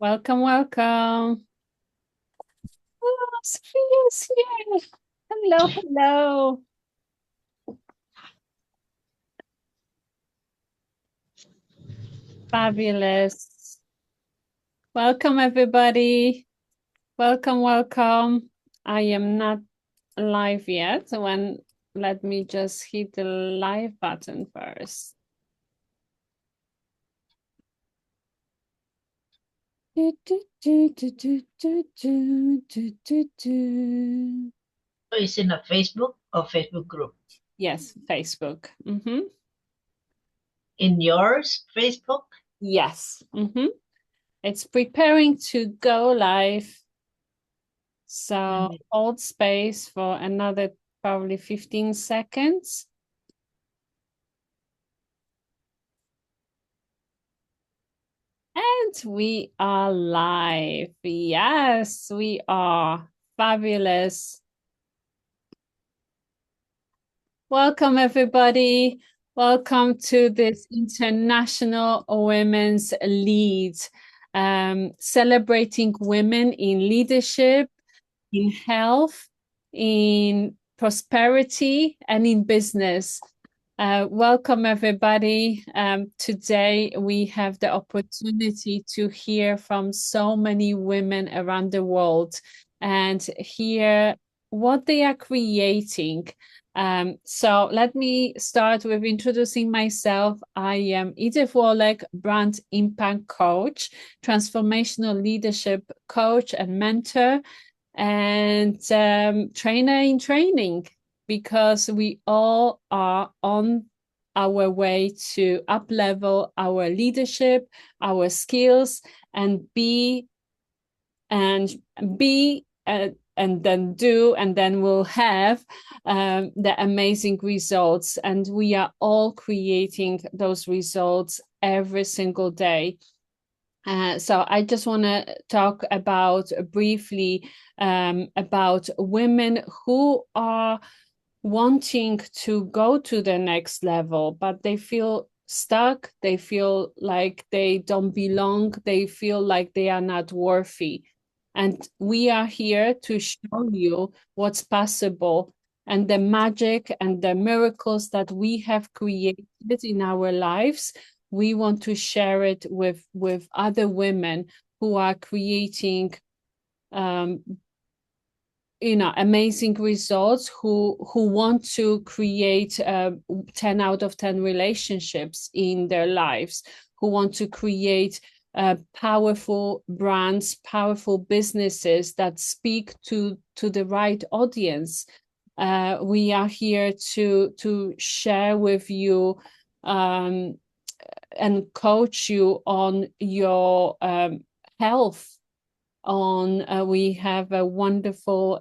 Welcome, welcome. Oh, Sophia's here. Hello, hello. Fabulous. Welcome, everybody. Welcome, welcome. I am not live yet. Let me just hit the live button first. Do, do, do, do, do, do, do, do, do, do. So it's in a Facebook or Facebook group. Yes, Facebook. In yours, Facebook? Yes. It's preparing to go live. So Mhm. hold space for another probably 15 seconds. And we are live. Yes, we are. Fabulous. Welcome, everybody. Welcome to this International Women's Lead, celebrating women in leadership, in health, in prosperity, and in business. Welcome, everybody. Today, we have the opportunity to hear from so many women around the world and hear what they are creating. So let me start with introducing myself. I am Edith Wolek, brand impact coach, transformational leadership coach and mentor, and trainer in training, because we all are on our way to up level our leadership, our skills, and and be and then do, and then we'll have the amazing results. And we are all creating those results every single day. So I just want to talk about briefly about women who are wanting to go to the next level, but they feel stuck. They feel like they don't belong. They feel like they are not worthy. And we are here to show you what's possible, and the magic and the miracles that we have created in our lives. We want to share it with other women who are creating um, amazing results, who want to create 10 out of 10 relationships in their lives, who want to create powerful brands, powerful businesses that speak to the right audience. We are here to share with you and coach you on your health. On We have a wonderful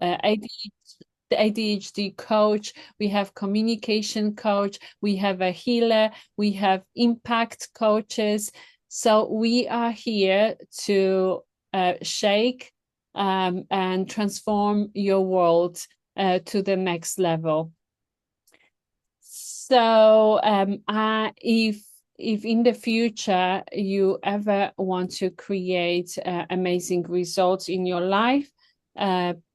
ADHD coach, we have communication coach, we have a healer, we have impact coaches. So we are here to shake and transform your world to the next level. So if in the future you ever want to create amazing results in your life,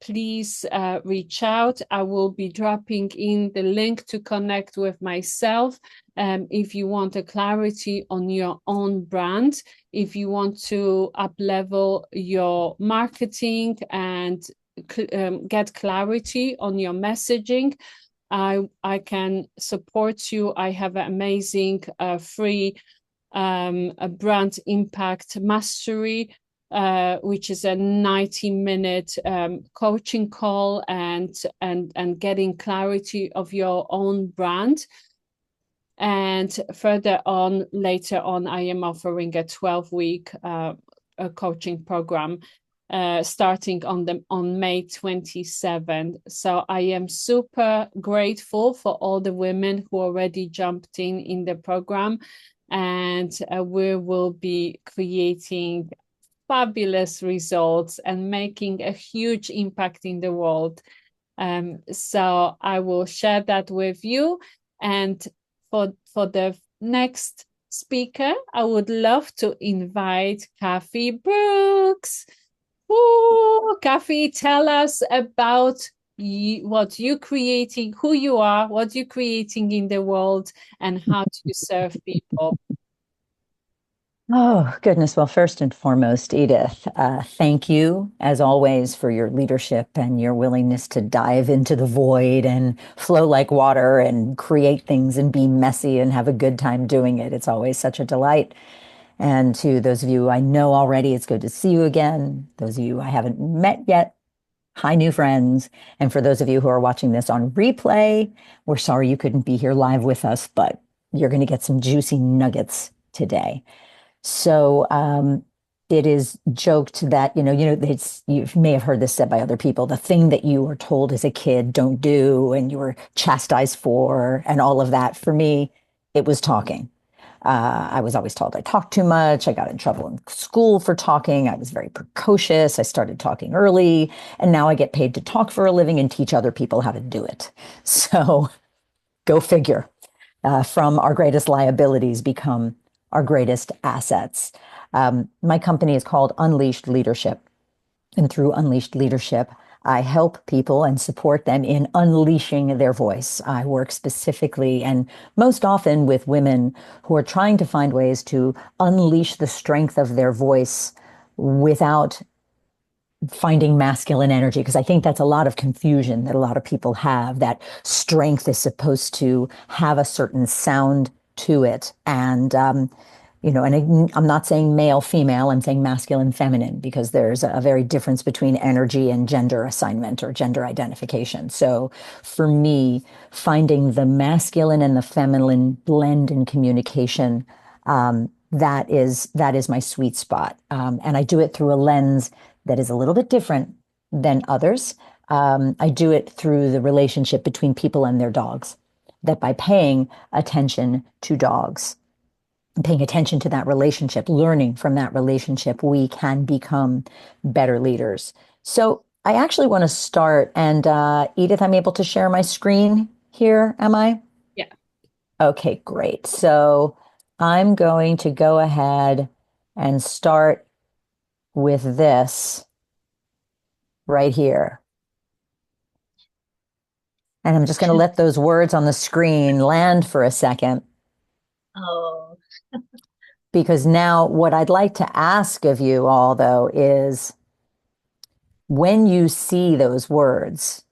please reach out. I will be dropping in the link to connect with myself. If you want a clarity on your own brand, if you want to up level your marketing and get clarity on your messaging, I can support you. I have an amazing free a brand impact mastery, which is a 90-minute coaching call and getting clarity of your own brand. And further on, later on, I am offering a 12-week a coaching program starting on May 27th. So I am super grateful for all the women who already jumped in the program, and we will be creating fabulous results and making a huge impact in the world. So I will share that with you. And for the next speaker, I would love to invite Kathy Brooks. Oh, Kathy, tell us about what you're creating, who you are, what you're creating in the world, and how do you serve people? Oh, goodness. Well, first and foremost, Edith, thank you, as always, for your leadership and your willingness to dive into the void and flow like water and create things and be messy and have a good time doing it. It's always such a delight. And to those of you I know already, it's good to see you again. Those of you I haven't met yet, hi, new friends. And for those of you who are watching this on replay, we're sorry you couldn't be here live with us, but you're going to get some juicy nuggets today. So it is joked that, you may have heard this said by other people, the thing that you were told as a kid, don't do, and you were chastised for, and all of that. For me, it was talking. I was always told I talked too much. I got in trouble in school for talking. I was very precocious. I started talking early, and now I get paid to talk for a living and teach other people how to do it. So go figure. From our greatest liabilities become our greatest assets. My company is called Unleashed Leadership. And through Unleashed Leadership, I help people and support them in unleashing their voice. I work specifically and most often with women who are trying to find ways to unleash the strength of their voice without finding masculine energy, because I think that's a lot of confusion that a lot of people have, that strength is supposed to have a certain sound to it. And, and I'm not saying male, female, I'm saying masculine, feminine, because there's a very difference between energy and gender assignment or gender identification. So for me, finding the masculine and the feminine blend in communication, that is my sweet spot. And I do it through a lens that is a little bit different than others. I do it through the relationship between people and their dogs, that by paying attention to dogs, paying attention to that relationship, learning from that relationship, we can become better leaders. So I actually want to start, and Edith, I'm able to share my screen here, am I? Yeah. Okay, great. So I'm going to go ahead and start with this right here. And I'm just going to let those words on the screen land for a second. Oh, Because now what I'd like to ask of you all, though, is when you see those words,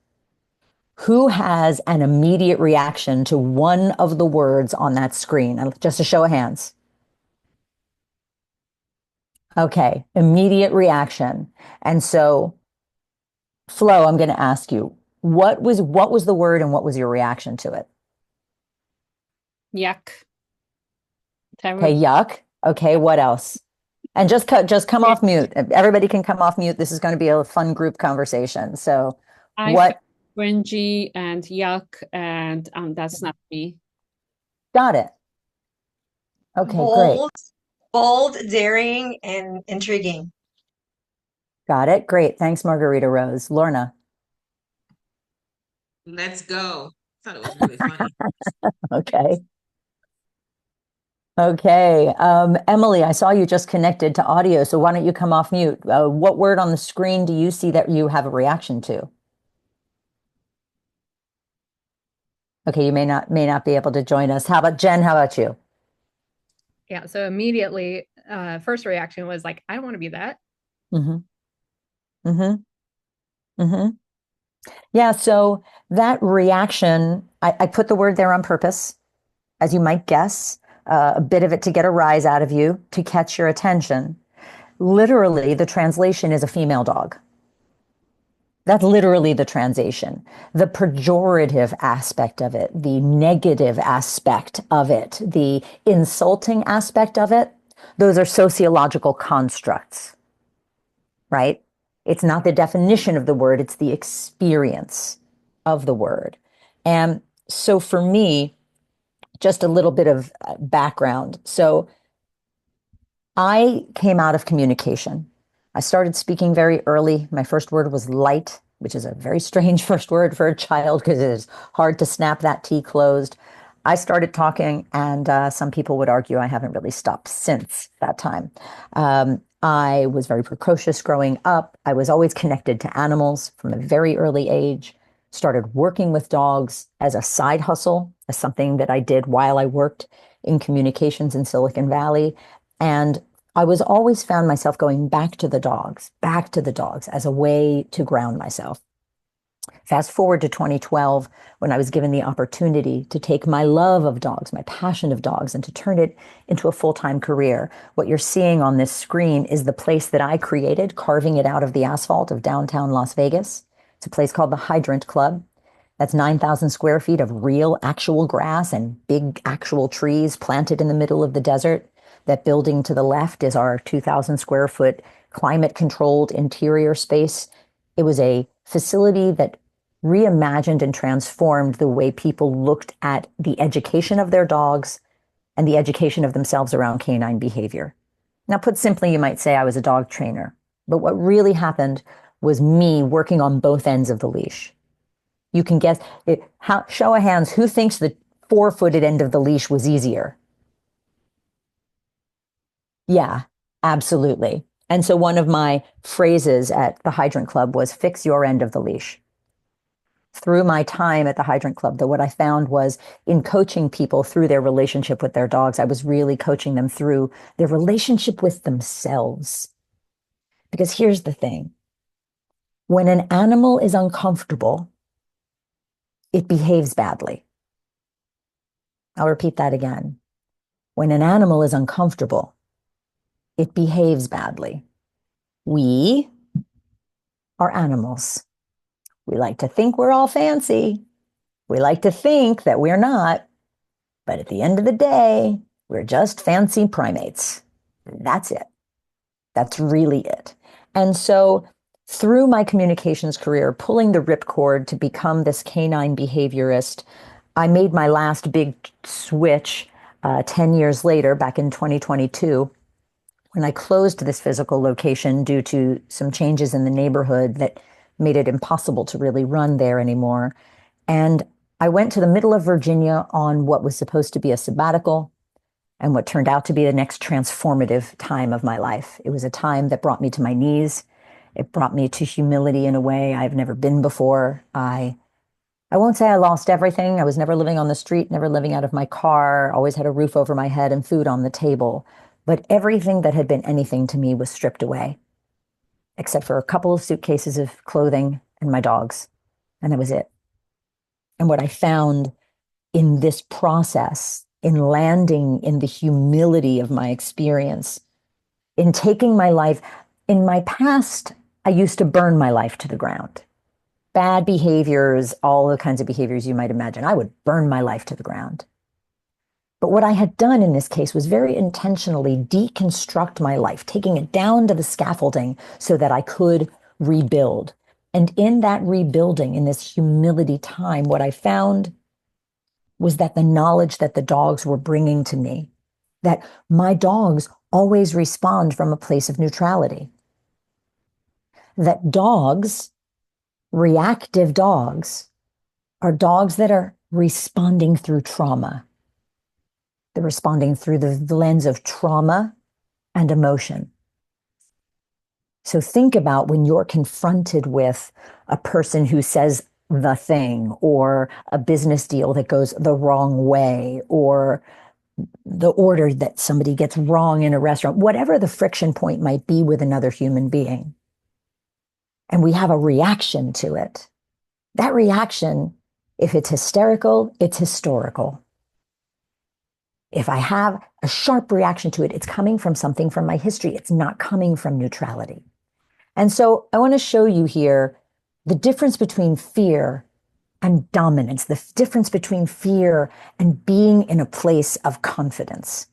who has an immediate reaction to one of the words on that screen? Just a show of hands. Okay, immediate reaction. And so, Flo, I'm going to ask you, what was the word and what was your reaction to it? Yuck. Terrible. Okay, yuck. Okay, what else? And just come off mute. Everybody can come off mute. This is going to be a fun group conversation. So I what? Cringy and yuck, and that's not me. Got it. Okay, great. Bold, daring, and intriguing. Got it. Great. Thanks, Margarita Rose. Lorna. Let's go. I thought it was really funny. Okay. Okay. Emily, I saw you just connected to audio, so why don't you come off mute? What word on the screen do you see that you have a reaction to? Okay, you may not be able to join us. How about Jen? How about you? Yeah, so immediately, first reaction was like, I don't want to be that. Mm-hmm. Mm-hmm. Mm-hmm. Yeah, so that reaction, I put the word there on purpose, as you might guess, a bit of it to get a rise out of you, to catch your attention. Literally, the translation is a female dog. That's literally the translation. The pejorative aspect of it, the negative aspect of it, the insulting aspect of it, those are sociological constructs, right? It's not the definition of the word, it's the experience of the word. And so for me, just a little bit of background. So I came out of communication. I started speaking very early. My first word was light, which is a very strange first word for a child because it is hard to snap that T closed. I started talking, and some people would argue I haven't really stopped since that time. I was very precocious growing up. I was always connected to animals from a very early age. Started working with dogs as a side hustle, as something that I did while I worked in communications in Silicon Valley. And I was always found myself going back to the dogs as a way to ground myself. Fast forward to 2012, when I was given the opportunity to take my love of dogs, my passion of dogs, and to turn it into a full-time career. What you're seeing on this screen is the place that I created, carving it out of the asphalt of downtown Las Vegas. It's a place called the Hydrant Club. That's 9,000 square feet of real, actual grass and big, actual trees planted in the middle of the desert. That building to the left is our 2,000 square foot climate-controlled interior space. It was a facility that reimagined and transformed the way people looked at the education of their dogs and the education of themselves around canine behavior. Now, put simply, you might say I was a dog trainer, but what really happened was me working on both ends of the leash. You can guess it. Show of hands, who thinks the 4-footed end of the leash was easier? Yeah, absolutely. And so one of my phrases at the Hydrant Club was fix your end of the leash. Through my time at the Hydrant Club, though, what I found was in coaching people through their relationship with their dogs, I was really coaching them through their relationship with themselves. Because here's the thing. When an animal is uncomfortable, it behaves badly. I'll repeat that again. When an animal is uncomfortable, it behaves badly. We are animals. We like to think we're all fancy. We like to think that we're not. But at the end of the day, we're just fancy primates. That's it. That's really it. And so through my communications career, pulling the ripcord to become this canine behaviorist, I made my last big switch 10 years later, back in 2022, when I closed this physical location due to some changes in the neighborhood that made it impossible to really run there anymore. And I went to the middle of Virginia on what was supposed to be a sabbatical and what turned out to be the next transformative time of my life. It was a time that brought me to my knees. It brought me to humility in a way I've never been before. I won't say I lost everything. I was never living on the street, never living out of my car, always had a roof over my head and food on the table. But everything that had been anything to me was stripped away, except for a couple of suitcases of clothing and my dogs. And that was it. And what I found in this process, in landing in the humility of my experience, in taking my life, in my past, I used to burn my life to the ground. Bad behaviors, all the kinds of behaviors you might imagine. I would burn my life to the ground. But what I had done in this case was very intentionally deconstruct my life, taking it down to the scaffolding so that I could rebuild. And in that rebuilding, in this humility time, what I found was that the knowledge that the dogs were bringing to me, that my dogs always respond from a place of neutrality. That dogs, reactive dogs, are dogs that are responding through trauma. They're responding through the lens of trauma and emotion. So think about when you're confronted with a person who says the thing, or a business deal that goes the wrong way, or the order that somebody gets wrong in a restaurant, whatever the friction point might be with another human being. And we have a reaction to it. That reaction, if it's hysterical, it's historical. If I have a sharp reaction to it, it's coming from something from my history. It's not coming from neutrality. And so I want to show you here the difference between fear and dominance, the difference between fear and being in a place of confidence.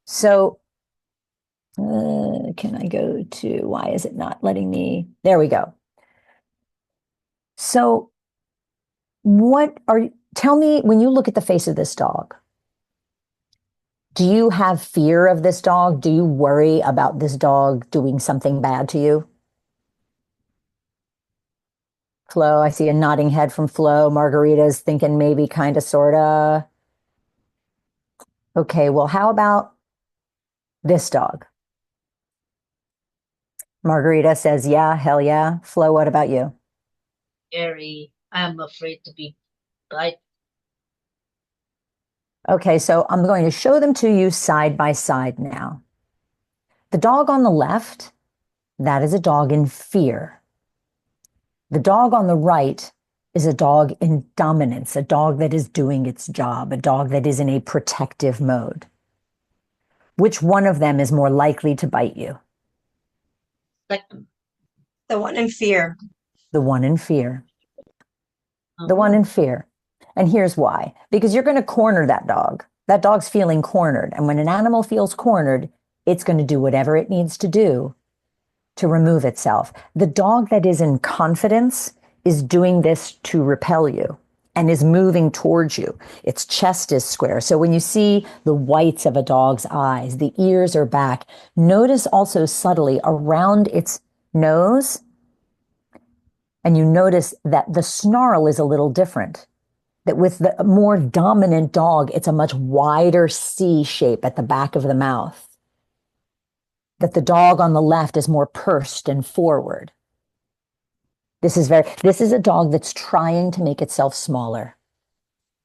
So can I go to, why is it not letting me? There we go. So tell me, when you look at the face of this dog, do you have fear of this dog? Do you worry about this dog doing something bad to you? Flo, I see a nodding head from Flo. Margarita's thinking maybe, kind of, sort of. Okay, well, how about this dog? Margarita says, yeah, hell yeah. Flo, what about you? Scary. I'm afraid to be bite. Okay, so I'm going to show them to you side by side now. The dog on the left, that is a dog in fear. The dog on the right is a dog in dominance, a dog that is doing its job, a dog that is in a protective mode. Which one of them is more likely to bite you? Second. The one in fear. The one in fear. The one in fear. And here's why. Because you're going to corner that dog. That dog's feeling cornered. And when an animal feels cornered, it's going to do whatever it needs to do to remove itself. The dog that is in confidence is doing this to repel you and is moving towards you. Its chest is square. So when you see the whites of a dog's eyes, the ears are back, notice also subtly around its nose, and you notice that the snarl is a little different. That with the more dominant dog, it's a much wider C shape at the back of the mouth. That the dog on the left is more pursed and forward. This is a dog that's trying to make itself smaller.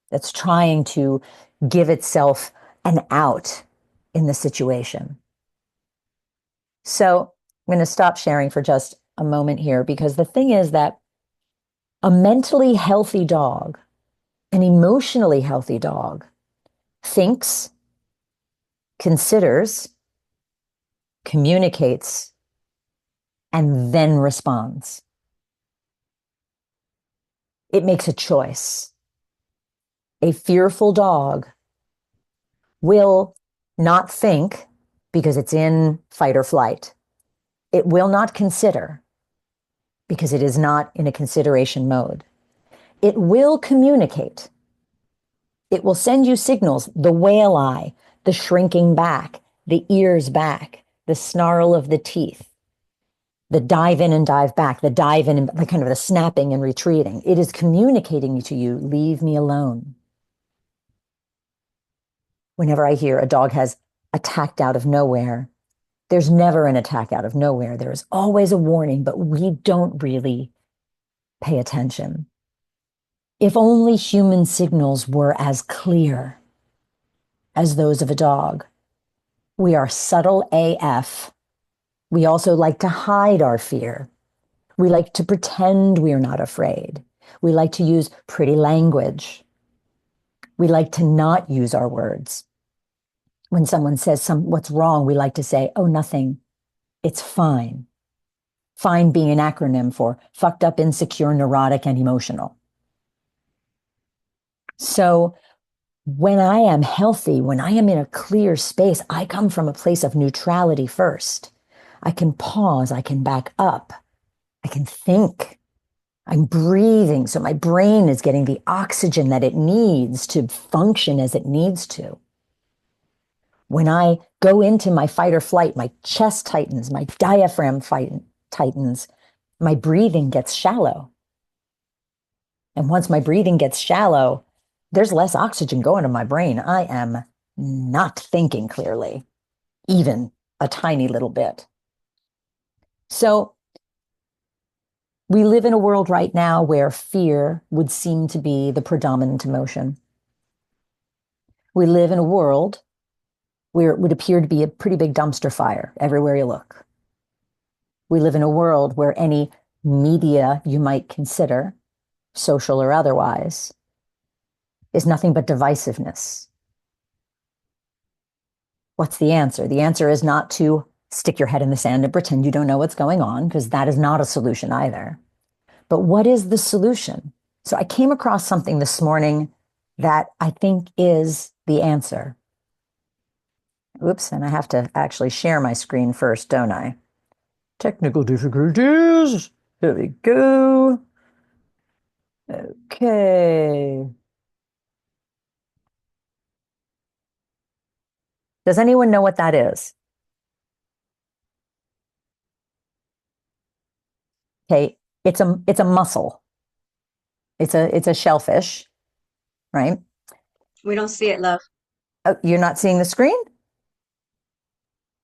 That's trying to give itself an out in the situation. So I'm going to stop sharing for just a moment here, because the thing is that a mentally healthy dog, an emotionally healthy dog, thinks, considers, communicates, and then responds. It makes a choice. A fearful dog will not think because it's in fight or flight. It will not consider because it is not in a consideration mode. It will communicate. It will send you signals, the whale eye, the shrinking back, the ears back, the snarl of the teeth, the dive in and dive back, the dive in and the kind of the snapping and retreating. It is communicating to you, leave me alone. Whenever I hear a dog has attacked out of nowhere, there's never an attack out of nowhere. There is always a warning, but we don't really pay attention. If only human signals were as clear as those of a dog. We are subtle AF. We also like to hide our fear. We like to pretend we are not afraid. We like to use pretty language. We like to not use our words. When someone says what's wrong, we like to say, oh, nothing. It's fine. Fine being an acronym for fucked up, insecure, neurotic, and emotional. So when I am healthy, when I am in a clear space, I come from a place of neutrality first. I can pause, I can back up, I can think. I'm breathing, so my brain is getting the oxygen that it needs to function as it needs to. When I go into my fight or flight, my chest tightens, my diaphragm tightens, my breathing gets shallow. And once my breathing gets shallow, there's less oxygen going to my brain. I am not thinking clearly, even a tiny little bit. So we live in a world right now where fear would seem to be the predominant emotion. We live in a world where it would appear to be a pretty big dumpster fire everywhere you look. We live in a world where any media you might consider, social or otherwise, is nothing but divisiveness. What's the answer? The answer is not to stick your head in the sand and pretend you don't know what's going on, because that is not a solution either. But what is the solution? So I came across something this morning that I think is the answer. Oops, and I have to actually share my screen first, don't I? Technical difficulties. Here we go. Okay. Does anyone know what that is? Okay, it's a mussel. It's a shellfish, right? We don't see it, love. Oh, you're not seeing the screen?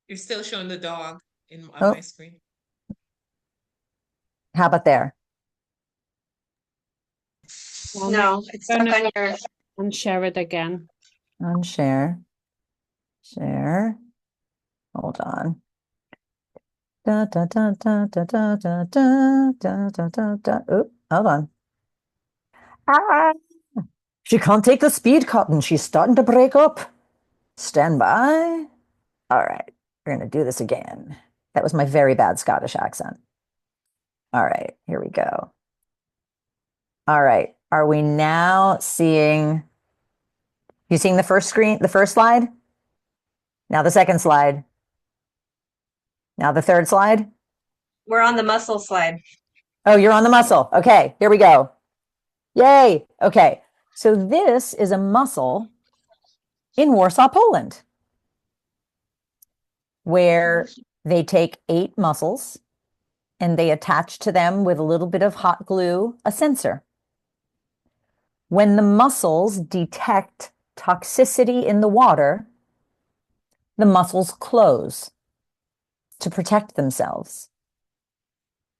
You're still showing the dog on Oh, my screen. how about there? No, it's stuck on your. And share it again. Unshare. Share. Hold on. Da, da, da, da, da, da, da, da, da, da, da, da. Oop, hold on. Ah, she can't take the speed, Cotton. She's starting to break up. Stand by. All right, we're going to do this again. That was my very bad Scottish accent. All right, here we go. All right, are we now seeing, you seeing the first screen, the first slide? Now the second slide. Now the third slide. We're on the muscle slide. Oh, you're on the muscle. Okay, here we go. Yay. Okay, so this is a muscle in Warsaw, Poland, where they take 8 muscles and they attach to them with a little bit of hot glue a sensor. When the muscles detect toxicity in the water, the muscles close to protect themselves.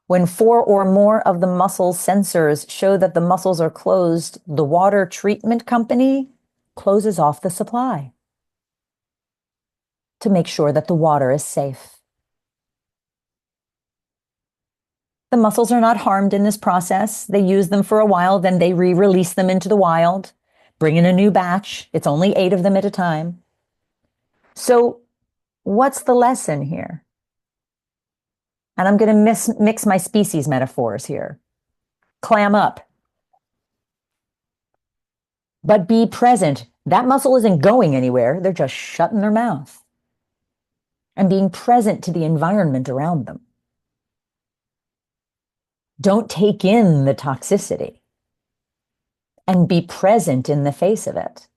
When 4 or more of the muscle sensors show that the muscles are closed, the water treatment company closes off the supply to make sure that the water is safe. The muscles are not harmed in this process. They use them for a while, then they re-release them into the wild, bring in a new batch. It's only 8 of them at a time. So what's the lesson here? And I'm going to mix my species metaphors here. Clam up. But be present. That muscle isn't going anywhere. They're just shutting their mouth and being present to the environment around them. Don't take in the toxicity and be present in the face of it.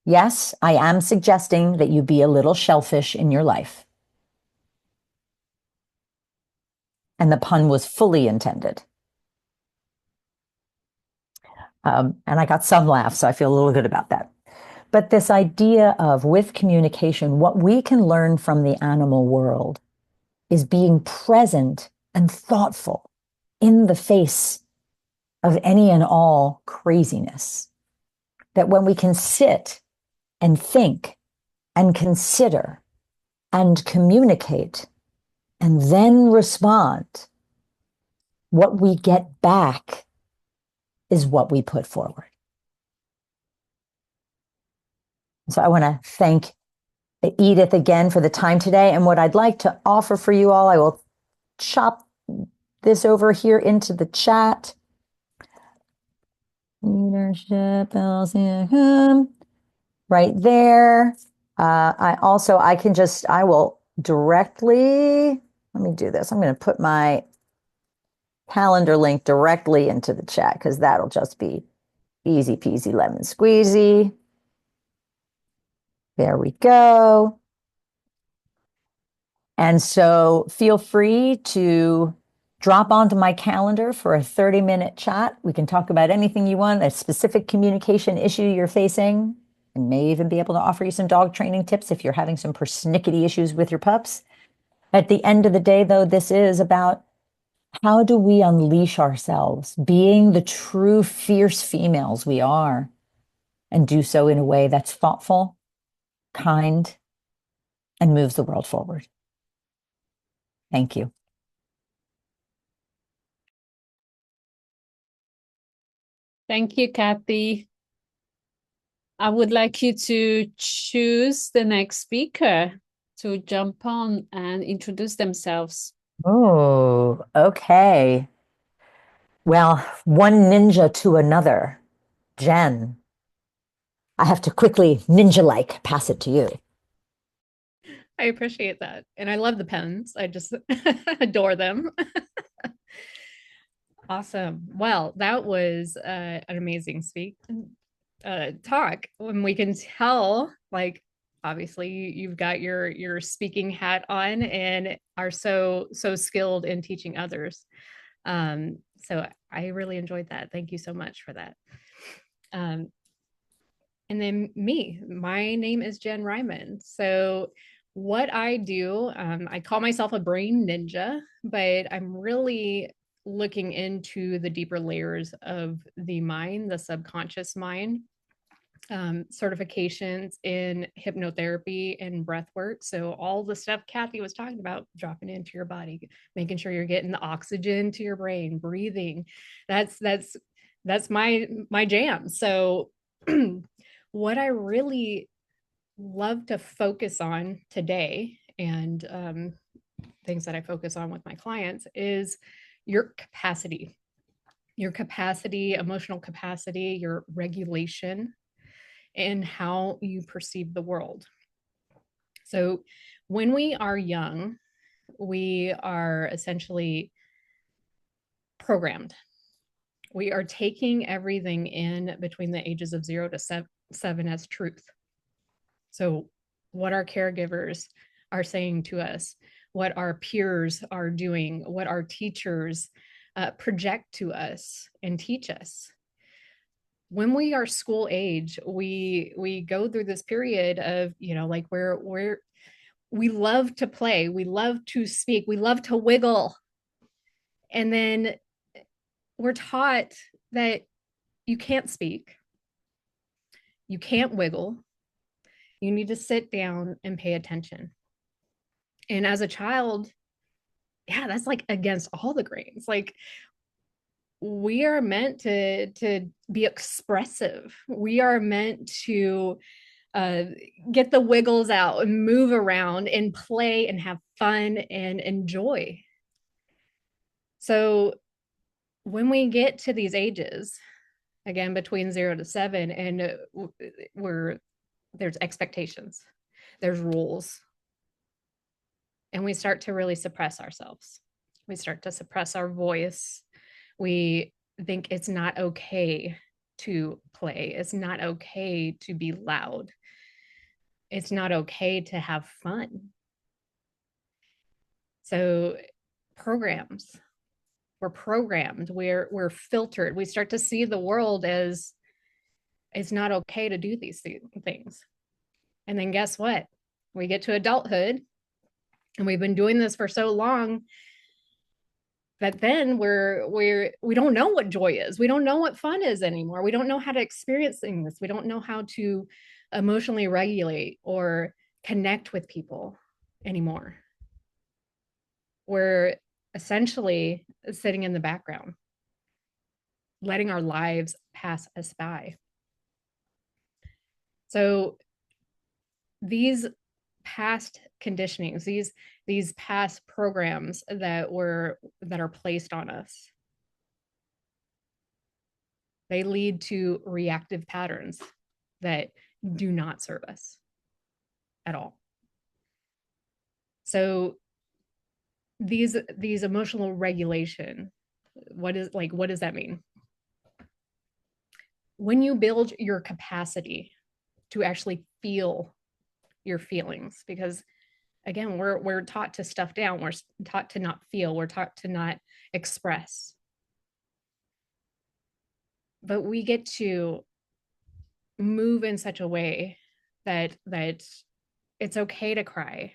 Yes, I am suggesting that you be a little shellfish in your life. And the pun was fully intended. And I got some laughs, so I feel a little good about that. But this idea of, with communication, what we can learn from the animal world is being present and thoughtful in the face of any and all craziness. That when we can sit and think and consider and communicate and then respond, what we get back is what we put forward. So I want to thank Edith again for the time today. And what I'd like to offer for you all, I will chop this over here into the chat. Leadership, LCM, right there. I will directly, let me do this. I'm going to put my calendar link directly into the chat because that'll just be easy peasy lemon squeezy. There we go. And so feel free to drop onto my calendar for a 30-minute chat. We can talk about anything you want, a specific communication issue you're facing, and may even be able to offer you some dog training tips if you're having some persnickety issues with your pups. At the end of the day, though, this is about how do we unleash ourselves, being the true fierce females we are, and do so in a way that's thoughtful, kind, and moves the world forward. Thank you. Thank you, Kathy. I would like you to choose the next speaker to jump on and introduce themselves. Oh, okay. Well, one ninja to another. Jen, I have to quickly ninja-like pass it to you. I appreciate that. And I love the pens. I just adore them. Awesome. Well, that was an amazing talk. When we can tell, like, obviously you've got your speaking hat on and are so skilled in teaching others. So I really enjoyed that. Thank you so much for that. And and then me. My name is Jen Ryman. So what I do, I call myself a brain ninja, but I'm really looking into the deeper layers of the mind, the subconscious mind. Certifications in hypnotherapy and breath work. So all the stuff Kathy was talking about, dropping into your body, making sure you're getting the oxygen to your brain, breathing. That's my jam. So what I really love to focus on today, and things that I focus on with my clients, is your capacity, emotional capacity, your regulation, and how you perceive the world. So when we are young, we are essentially programmed. We are taking everything in between the ages of 0 to 7 as truth. So what our caregivers are saying to us, what our peers are doing, what our teachers project to us and teach us. When we are school age, we go through this period of, like where we love to play, we love to speak, we love to wiggle. And then we're taught that you can't speak, you can't wiggle, you need to sit down and pay attention. And as a child, yeah, that's like against all the grains. Like, we are meant to be expressive. We are meant to get the wiggles out and move around and play and have fun and enjoy. So when we get to these ages, again, between 0 to 7, and there's expectations, there's rules, and we start to really suppress ourselves. We start to suppress our voice. We think it's not okay to play. It's not okay to be loud. It's not okay to have fun. So programs, we're programmed, we're filtered. We start to see the world as it's not okay to do these things. And then guess what? We get to adulthood, and we've been doing this for so long that then we don't know what joy is. We don't know what fun is anymore. We don't know how to experience things. We don't know how to emotionally regulate or connect with people anymore. We're essentially sitting in the background, letting our lives pass us by. So these past conditionings, these past programs that are placed on us, they lead to reactive patterns that do not serve us at all. So these emotional regulation, what does that mean? When you build your capacity to actually feel your feelings, because again, we're taught to stuff down, we're taught to not feel, we're taught to not express. But we get to move in such a way that it's okay to cry.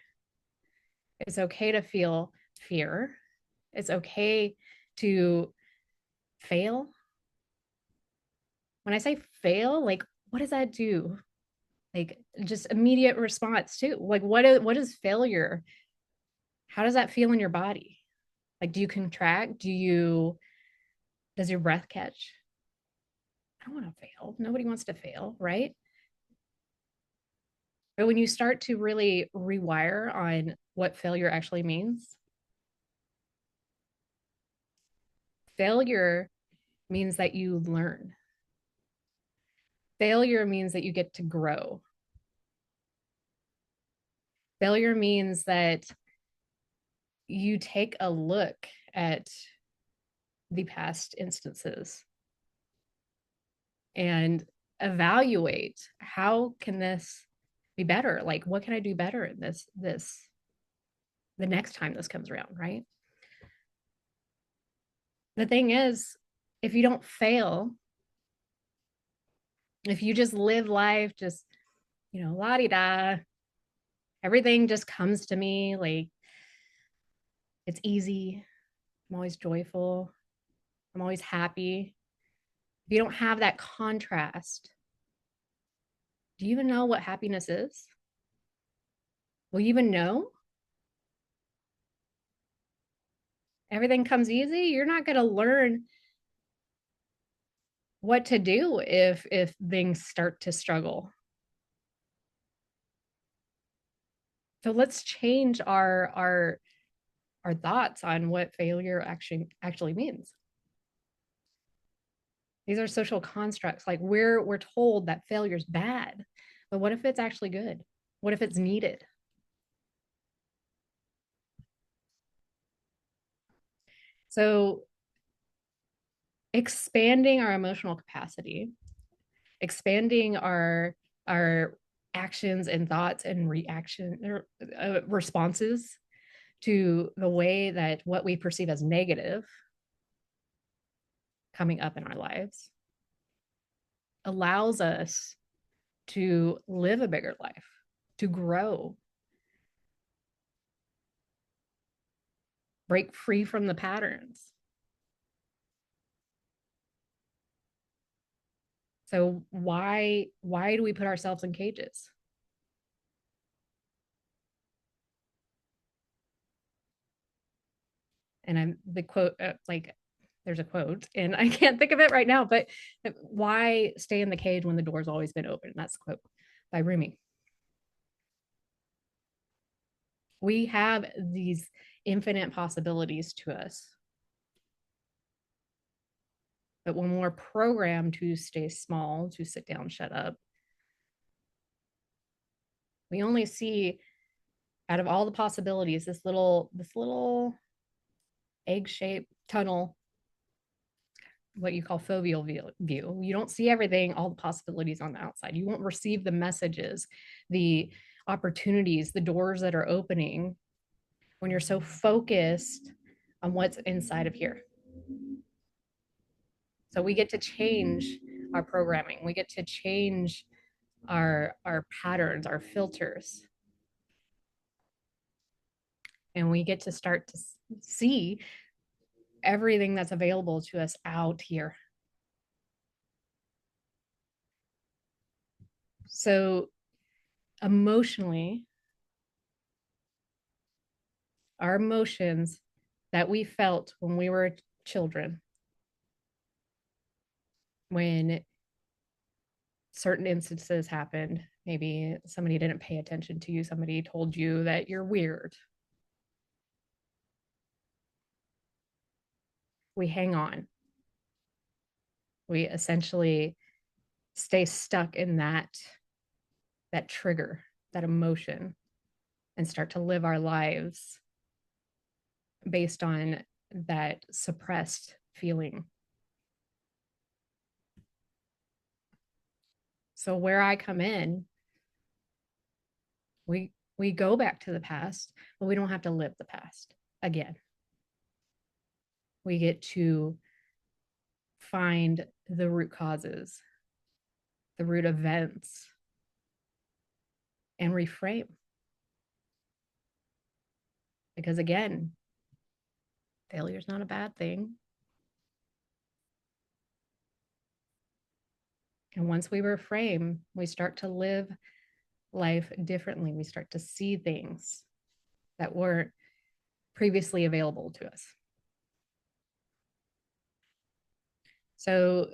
It's okay to feel fear. It's okay to fail. When I say fail, like, what does that do? Like, just immediate response too. Like, what is failure? How does that feel in your body? Like, do you contract? Does your breath catch? I don't want to fail. Nobody wants to fail, right? But when you start to really rewire on what failure actually means, failure means that you learn. Failure means that you get to grow. Failure means that you take a look at the past instances and evaluate, how can this be better? Like, what can I do better in this the next time this comes around, right? The thing is, if you don't fail, If you just live life, just, la-di-da, everything just comes to me, like it's easy. I'm always joyful. I'm always happy. If you don't have that contrast, do you even know what happiness is? Will you even know? Everything comes easy. You're not going to learn what to do if things start to struggle. So let's change our thoughts on what failure actually means. These are social constructs. Like we're told that failure is bad, but what if it's actually good? What if it's needed? So expanding our emotional capacity, expanding our actions and thoughts and responses to the way that what we perceive as negative coming up in our lives allows us to live a bigger life, to grow, break free from the patterns. So why do we put ourselves in cages? And I'm the quote, like there's a quote and I can't think of it right now, but why stay in the cage when the door's always been open? That's the quote by Rumi. We have these infinite possibilities to us. But when we're programmed to stay small, to sit down, shut up, we only see out of all the possibilities this little egg-shaped tunnel, what you call foveal view. You don't see everything, all the possibilities on the outside. You won't receive the messages, the opportunities, the doors that are opening when you're so focused on what's inside of here. So we get to change our programming. We get to change our patterns, our filters. And we get to start to see everything that's available to us out here. So emotionally, our emotions that we felt when we were children, when certain instances happened, maybe somebody didn't pay attention to you, somebody told you that you're weird. We hang on. We essentially stay stuck in that trigger, that emotion, and start to live our lives based on that suppressed feeling. So where I come in, we go back to the past, but we don't have to live the past again. We get to find the root causes, the root events, and reframe. Because again, failure is not a bad thing. And once we reframe, we start to live life differently. We start to see things that weren't previously available to us. So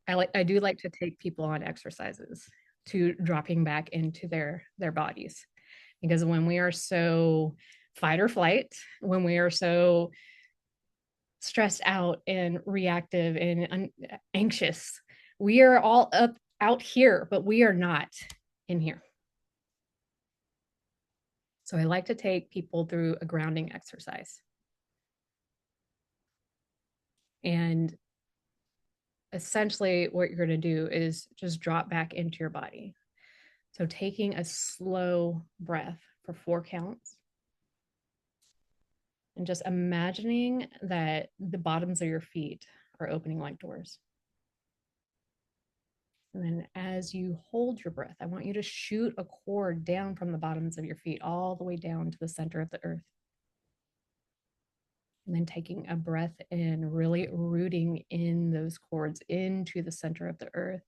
I do like to take people on exercises to dropping back into their bodies, because when we are so fight or flight, when we are so stressed out and reactive and anxious, we are all up out here, but we are not in here. So I like to take people through a grounding exercise. And essentially what you're going to do is just drop back into your body. So taking a slow breath for 4 counts and just imagining that the bottoms of your feet are opening like doors. And then as you hold your breath, I want you to shoot a cord down from the bottoms of your feet all the way down to the center of the earth. And then taking a breath in, really rooting in those cords into the center of the earth.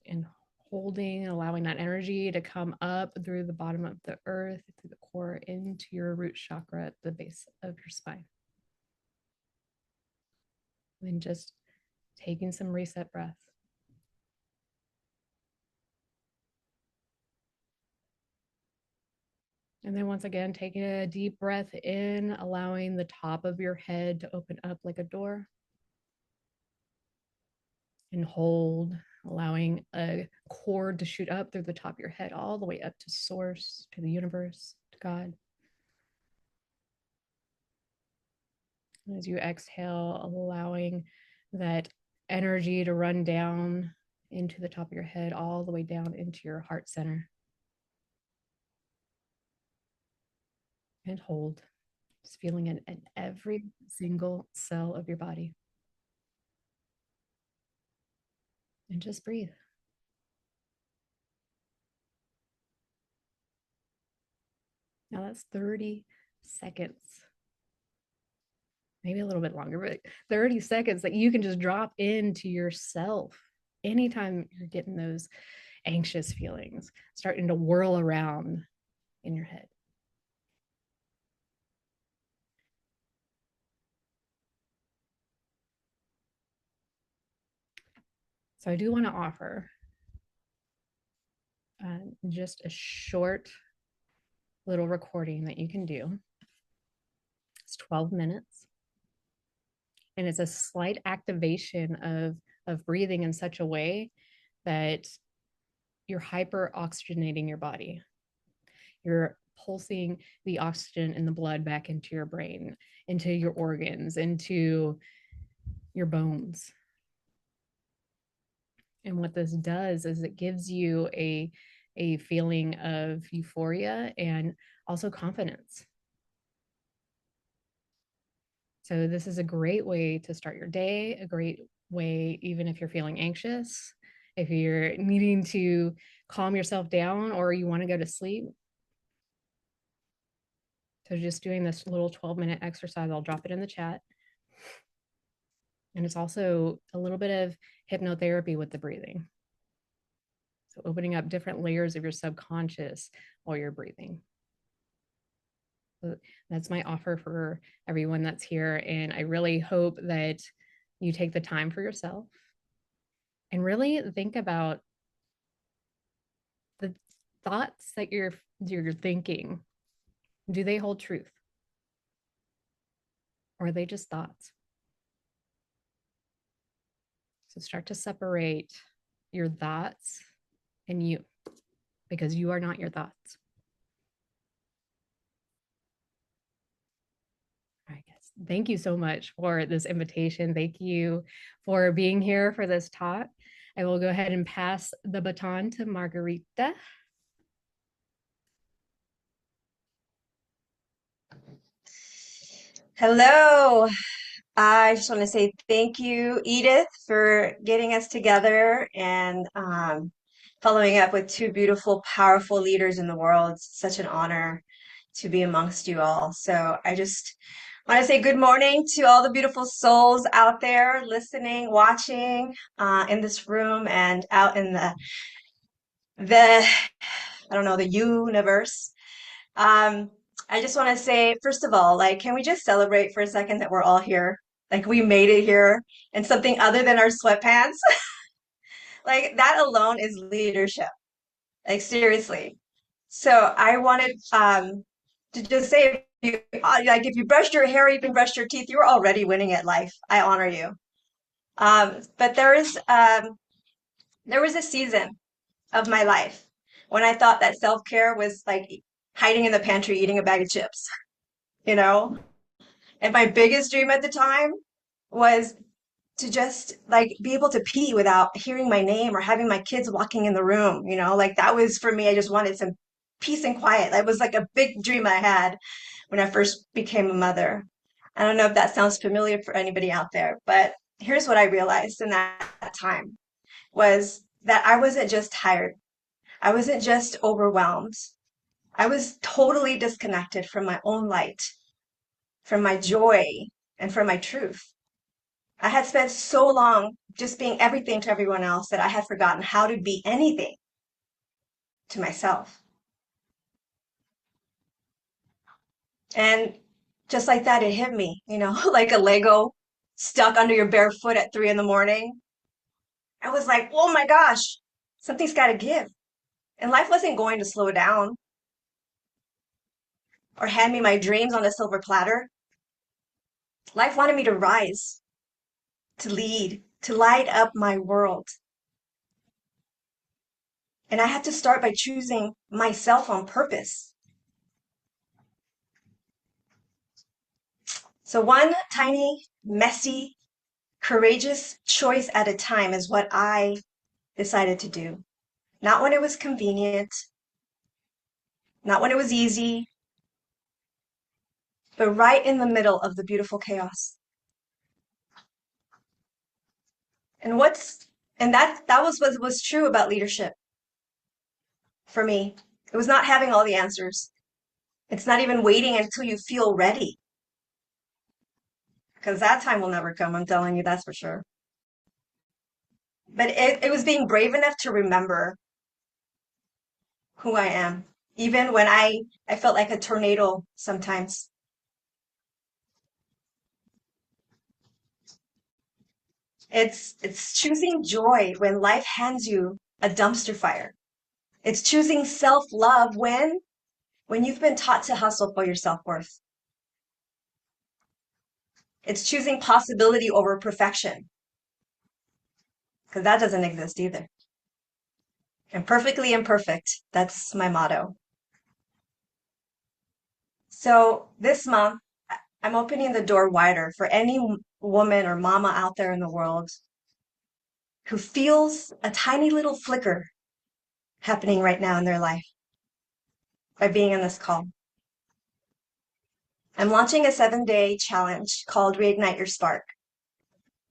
And holding, allowing that energy to come up through the bottom of the earth, through the core, into your root chakra at the base of your spine. And then just taking some reset breath. And then once again, taking a deep breath in, allowing the top of your head to open up like a door. And hold, allowing a cord to shoot up through the top of your head, all the way up to source, to the universe, to God. And as you exhale, allowing that energy to run down into the top of your head, all the way down into your heart center. And hold, just feeling it in every single cell of your body. And just breathe. Now that's 30 seconds. Maybe a little bit longer, but 30 seconds that you can just drop into yourself anytime you're getting those anxious feelings starting to whirl around in your head. So I do want to offer just a short little recording that you can do. It's 12 minutes. And it's a slight activation of breathing in such a way that you're hyper oxygenating your body. You're pulsing the oxygen in the blood back into your brain, into your organs, into your bones. And what this does is it gives you a feeling of euphoria and also confidence. So this is a great way to start your day, a great way, even if you're feeling anxious, if you're needing to calm yourself down or you want to go to sleep. So just doing this little 12-minute exercise, I'll drop it in the chat. And it's also a little bit of hypnotherapy with the breathing. So opening up different layers of your subconscious while you're breathing. So that's my offer for everyone that's here. And I really hope that you take the time for yourself and really think about the thoughts that you're thinking. Do they hold truth? Or are they just thoughts? So start to separate your thoughts and you, because you are not your thoughts. All right, guys. Thank you so much for this invitation. Thank you for being here for this talk. I will go ahead and pass the baton to Margarita. Hello. I just want to say thank you, Edith, for getting us together and following up with two beautiful, powerful leaders in the world. It's such an honor to be amongst you all. So I just want to say good morning to all the beautiful souls out there listening, watching in this room and out in the I don't know, the universe. I just want to say, first of all, like, can we just celebrate for a second that we're all here? Like, we made it here and something other than our sweatpants. Like, that alone is leadership. Like, seriously. So I wanted to just say, like, if you brushed your hair, even brushed your teeth, you're already winning at life. I honor you. But there was a season of my life when I thought that self-care was like hiding in the pantry eating a bag of chips, you know? And my biggest dream at the time was to just like be able to pee without hearing my name or having my kids walking in the room, you know? Like that was for me, I just wanted some peace and quiet. That was like a big dream I had when I first became a mother. I don't know if that sounds familiar for anybody out there, but here's what I realized in that time was that I wasn't just tired. I wasn't just overwhelmed. I was totally disconnected from my own light, from my joy, and from my truth. I had spent so long just being everything to everyone else that I had forgotten how to be anything to myself. And just like that, it hit me, like a Lego stuck under your bare foot at 3 in the morning. I was like, oh my gosh, something's got to give. And life wasn't going to slow down or hand me my dreams on a silver platter. Life wanted me to rise, to lead, to light up my world. And I had to start by choosing myself on purpose. So one tiny, messy, courageous choice at a time is what I decided to do. Not when it was convenient, not when it was easy, but right in the middle of the beautiful chaos. And that was what was true about leadership for me. It was not having all the answers. It's not even waiting until you feel ready. Because that time will never come, I'm telling you, that's for sure. But it was being brave enough to remember who I am, even when I felt like a tornado sometimes. It's choosing joy when life hands you a dumpster fire. It's choosing self-love when you've been taught to hustle for your self-worth. It's choosing possibility over perfection, because that doesn't exist either. And perfectly imperfect, that's my motto. So this month, I'm opening the door wider for any woman or mama out there in the world who feels a tiny little flicker happening right now in their life by being in this call. I'm launching a 7-day challenge called Reignite Your Spark.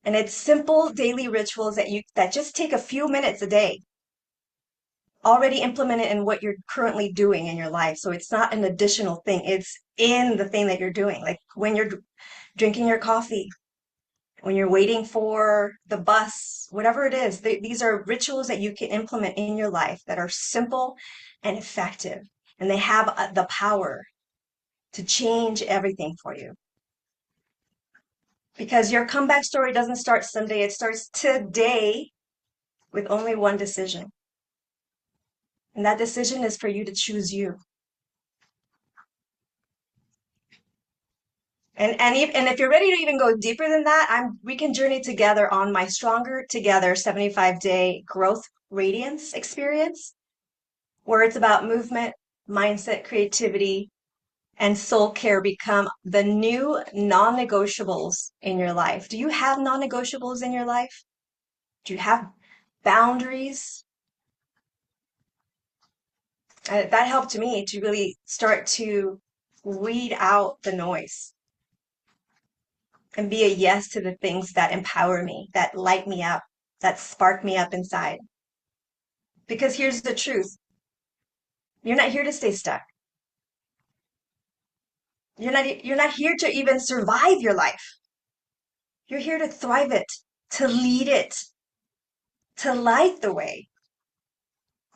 And it's simple daily rituals that just take a few minutes a day, already implemented in what you're currently doing in your life. So it's not an additional thing. It's in the thing that you're doing. Like when you're drinking your coffee, when you're waiting for the bus, whatever it is, these are rituals that you can implement in your life that are simple and effective. And they have the power to change everything for you. Because your comeback story doesn't start someday, it starts today with only one decision. And that decision is for you to choose you. And if you're ready to even go deeper than that, we can journey together on my Stronger Together 75-day growth radiance experience, where it's about movement, mindset, creativity, and soul care become the new non-negotiables in your life. Do you have non-negotiables in your life? Do you have boundaries? That helped me to really start to weed out the noise and be a yes to the things that empower me, that light me up, that spark me up inside. Because here's the truth. You're not here to stay stuck. You're not here to even survive your life. You're here to thrive it, to lead it, to light the way.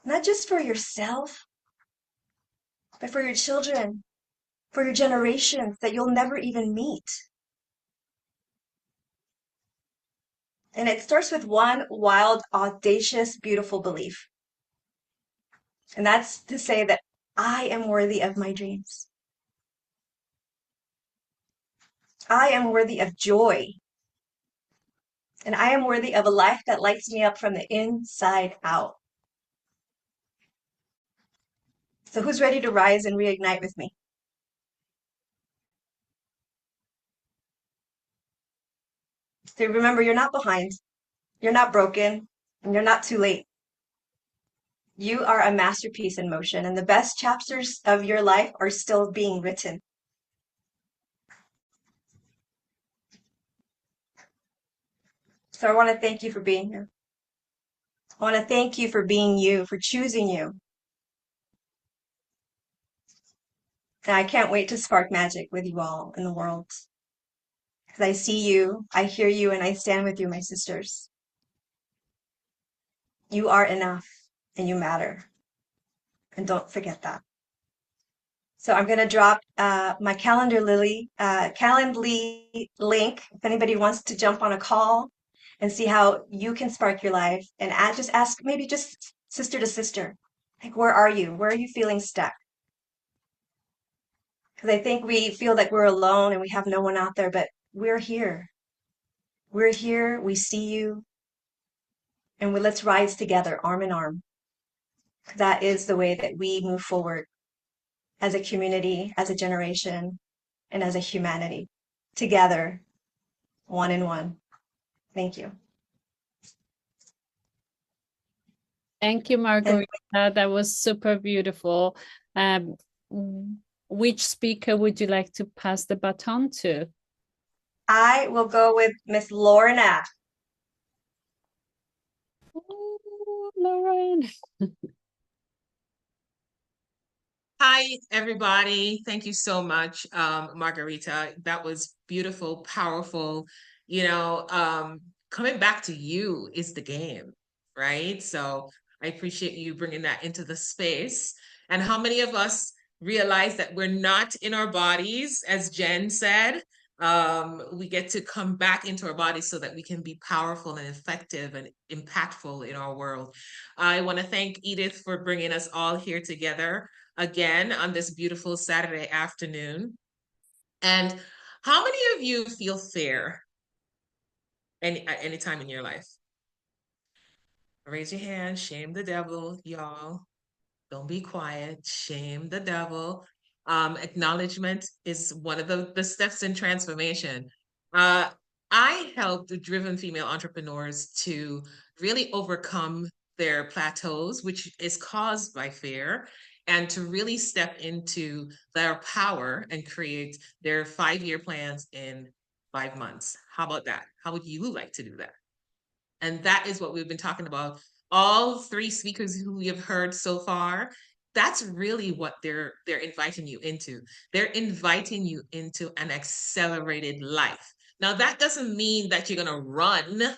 Not just for yourself, but for your children, for your generations that you'll never even meet. And it starts with one wild, audacious, beautiful belief. And that's to say that I am worthy of my dreams. I am worthy of joy. And I am worthy of a life that lights me up from the inside out. So who's ready to rise and reignite with me? So remember, you're not behind, you're not broken, and you're not too late. You are a masterpiece in motion, and the best chapters of your life are still being written. So I want to thank you for being here. I want to thank you for being you, for choosing you. And I can't wait to spark magic with you all in the world. Because I see you, I hear you, and I stand with you, my sisters. You are enough and you matter. And don't forget that. So I'm going to drop my Calendly link if anybody wants to jump on a call and see how you can spark your life, and just ask, maybe just sister to sister, like, where are you? Where are you feeling stuck? Because I think we feel like we're alone and we have no one out there, but we're here. We're here. We see you. And let's rise together, arm in arm. That is the way that we move forward as a community, as a generation, and as a humanity. Together, one in one. Thank you. Thank you, Margarita. That was super beautiful. Which speaker would you like to pass the baton to? I will go with Miss Lorna. Oh, Lauren. Hi, everybody. Thank you so much, Margarita. That was beautiful, powerful. Coming back to you is the game, right? So I appreciate you bringing that into the space. And how many of us realize that we're not in our bodies, as Jen said? We get to come back into our bodies so that we can be powerful and effective and impactful in our world. I want to thank Edith for bringing us all here together again on this beautiful Saturday afternoon. And how many of you feel fear at any time in your life? Raise your hand. Shame the devil, y'all. Don't be quiet. Shame the devil. Acknowledgement is one of the steps in transformation. I help the driven female entrepreneurs to really overcome their plateaus, which is caused by fear, and to really step into their power and create their 5-year plans in 5 months. How about that? How would you like to do that? And that is what we've been talking about. All 3 speakers who we have heard so far, that's really what they're inviting you into. They're inviting you into an accelerated life. Now, that doesn't mean that you're going to run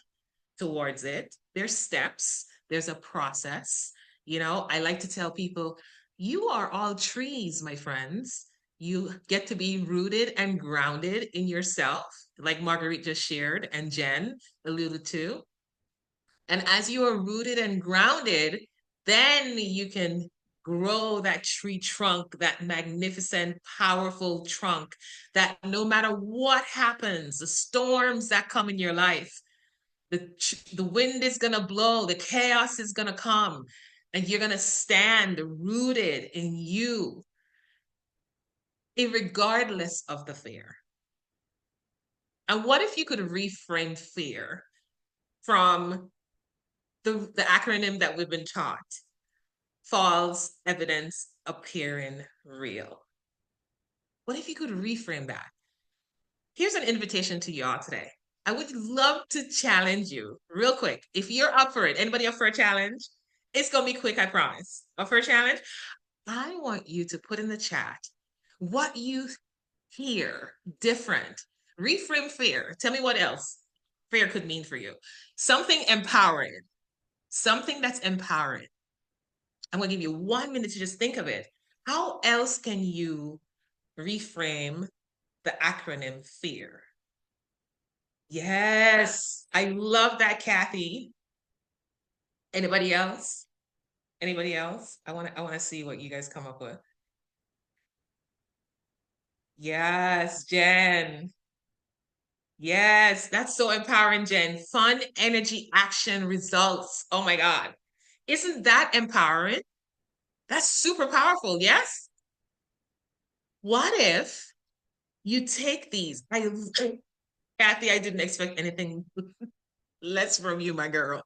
towards it. There's steps. There's a process. I like to tell people, you are all trees, my friends. You get to be rooted and grounded in yourself, like Marguerite just shared and Jen alluded to. And as you are rooted and grounded, then you can grow that tree trunk, that magnificent, powerful trunk that no matter what happens, the storms that come in your life, the wind is going to blow, the chaos is going to come, and you're going to stand rooted in you, regardless of the fear. And what if you could reframe fear from the acronym that we've been taught? False evidence appearing real. What if you could reframe that? Here's an invitation to y'all today. I would love to challenge you real quick. If you're up for it, anybody up for a challenge? It's going to be quick, I promise. Up for a challenge? I want you to put in the chat what you hear different. Reframe fear. Tell me what else fear could mean for you. Something empowering. Something that's empowering. I'm going to give you 1 minute to just think of it. How else can you reframe the acronym FEAR? Yes, I love that, Kathy. Anybody else? Anybody else? I want to see what you guys come up with. Yes, Jen. Yes, that's so empowering, Jen. Fun, energy, action, results. Oh my God. Isn't that empowering? That's super powerful, yes? What if you take these? Kathy, I didn't expect anything less from you, my girl.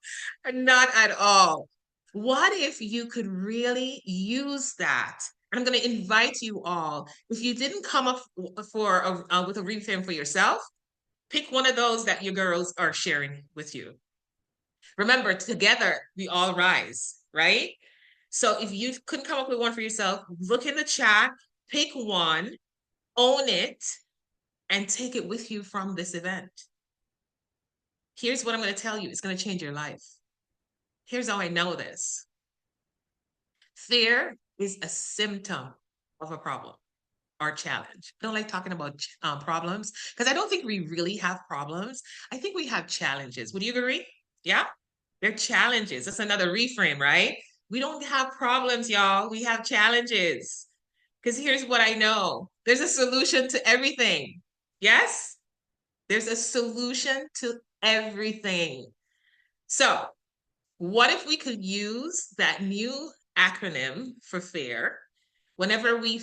Not at all. What if you could really use that? And I'm going to invite you all. If you didn't come up with a reframe for yourself, Pick one of those that your girls are sharing with you. Remember, together we all rise, right? So if you couldn't come up with one for yourself, look in the chat, pick one, own it, and take it with you from this event. Here's what I'm going to tell you. It's going to change your life. Here's how I know this. Fear is a symptom of a problem or challenge. I don't like talking about problems because I don't think we really have problems. I think we have challenges. Would you agree? Yeah? They're challenges. That's another reframe, right? We don't have problems, y'all. We have challenges. Because here's what I know. There's a solution to everything. Yes? There's a solution to everything. So, what if we could use that new acronym for fear whenever we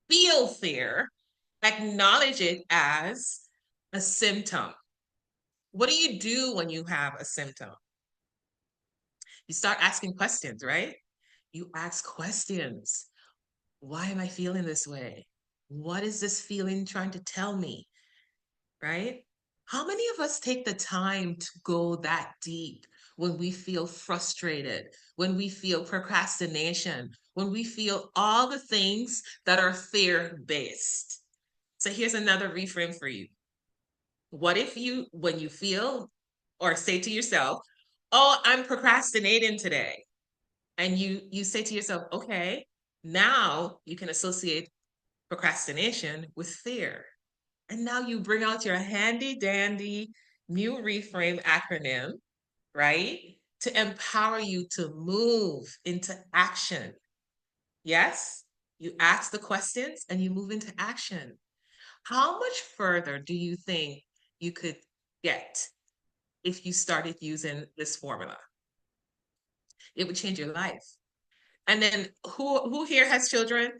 feel fear, acknowledge it as a symptom. What do you do when you have a symptom? You start asking questions, right? You ask questions. Why am I feeling this way? What is this feeling trying to tell me? Right? How many of us take the time to go that deep when we feel frustrated, when we feel procrastination, when we feel all the things that are fear-based? So here's another reframe for you. What if you, when you feel or say to yourself, oh, I'm procrastinating today. And you say to yourself, okay, now you can associate procrastination with fear. And now you bring out your handy dandy new reframe acronym, right? To empower you to move into action. Yes, you ask the questions and you move into action. How much further do you think you could get if you started using this formula? It would change your life. And then who here has children?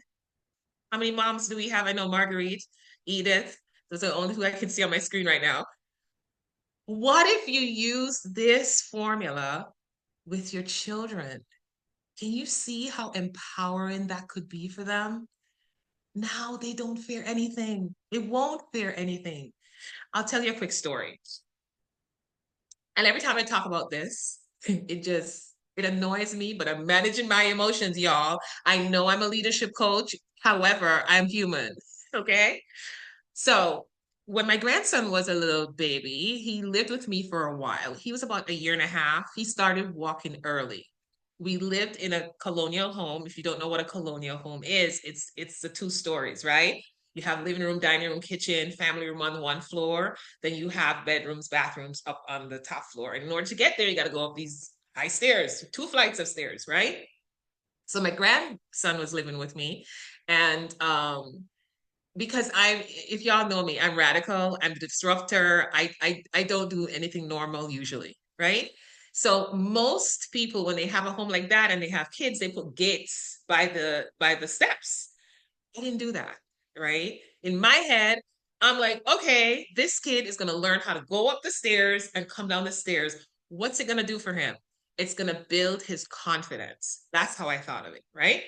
How many moms do we have? I know Marguerite, Edith, those are the only two I can see on my screen right now. What if you use this formula with your children? Can you see how empowering that could be for them? Now they don't fear anything. It won't fear anything. I'll tell you a quick story. And every time I talk about this, it annoys me, but I'm managing my emotions, y'all. I know I'm a leadership coach. However, I'm human. Okay. So when my grandson was a little baby, he lived with me for a while. He was about 1.5 years. He started walking early. We lived in a colonial home. If you don't know what a colonial home is, it's the 2 stories, right? You have living room, dining room, kitchen, family room on one floor. Then you have bedrooms, bathrooms up on the top floor. And in order to get there, you got to go up these high stairs, 2 flights of stairs, right? So my grandson was living with me, and because if y'all know me, I'm radical, I'm a disruptor. I don't do anything normal usually, right? So most people, when they have a home like that and they have kids, they put gates by the steps. I didn't do that, right? In my head, I'm like, okay, this kid is gonna learn how to go up the stairs and come down the stairs. What's it gonna do for him? It's gonna build his confidence. That's how I thought of it, right?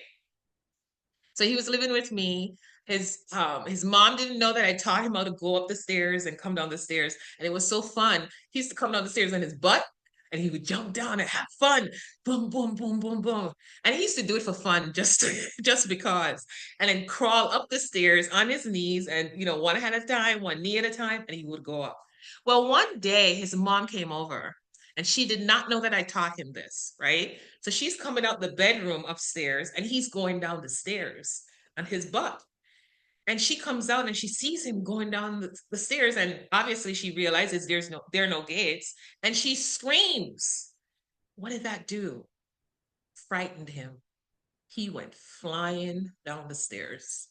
So he was living with me. His mom didn't know that I taught him how to go up the stairs and come down the stairs. And it was so fun. He used to come down the stairs on his butt and he would jump down and have fun. Boom, boom, boom, boom, boom. And he used to do it for fun, just because. And then crawl up the stairs on his knees and, one at a time, one knee at a time, and he would go up. Well, one day his mom came over and she did not know that I taught him this, right? So she's coming out the bedroom upstairs and he's going down the stairs on his butt. And she comes out and she sees him going down the stairs. And obviously she realizes there are no gates. And she screams. What did that do? Frightened him. He went flying down the stairs.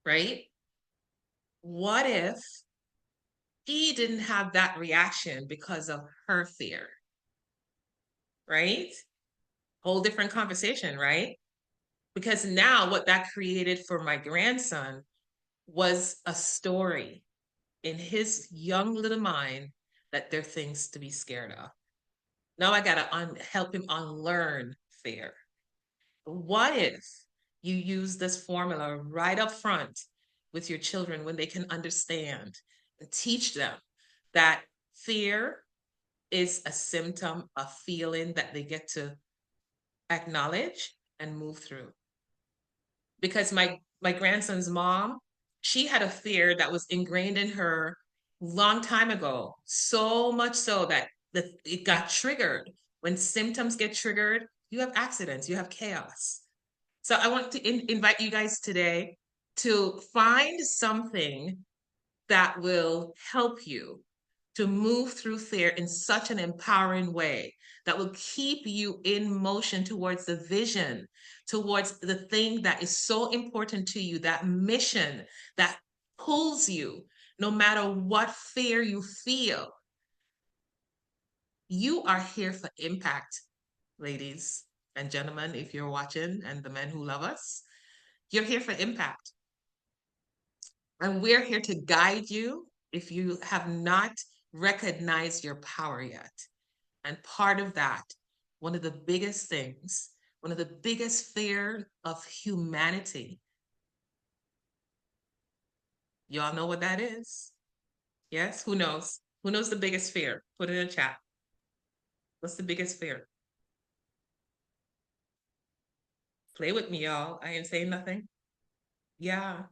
Right? What if he didn't have that reaction because of her fear? Right? Whole different conversation, right? Because now what that created for my grandson was a story in his young little mind that there are things to be scared of. Now I got to help him unlearn fear. What if you use this formula right up front with your children when they can understand and teach them that fear is a symptom, a feeling that they get to acknowledge and move through. Because my grandson's mom, she had a fear that was ingrained in her long time ago, so much so that it got triggered. When symptoms get triggered, you have accidents, you have chaos. So I want to invite you guys today to find something that will help you to move through fear in such an empowering way that will keep you in motion towards the vision, towards the thing that is so important to you, that mission that pulls you no matter what fear you feel. You are here for impact, ladies and gentlemen, if you're watching, and the men who love us. You're here for impact. And we're here to guide you if you have not recognized your power yet. And part of that, one of the biggest things, one of the biggest fear of humanity. Y'all know what that is? Yes? Who knows? Who knows the biggest fear? Put it in the chat. What's the biggest fear? Play with me, y'all. I ain't saying nothing. Yeah.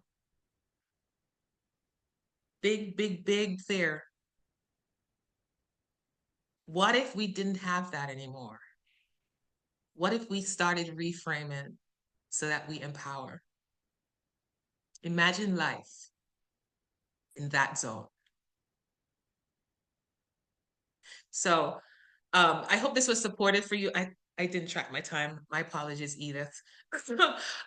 Big, big, big fear. What if we didn't have that anymore? What if we started reframing so that we empower? Imagine life in that zone. So I hope this was supportive for you. I didn't track my time. My apologies, Edith.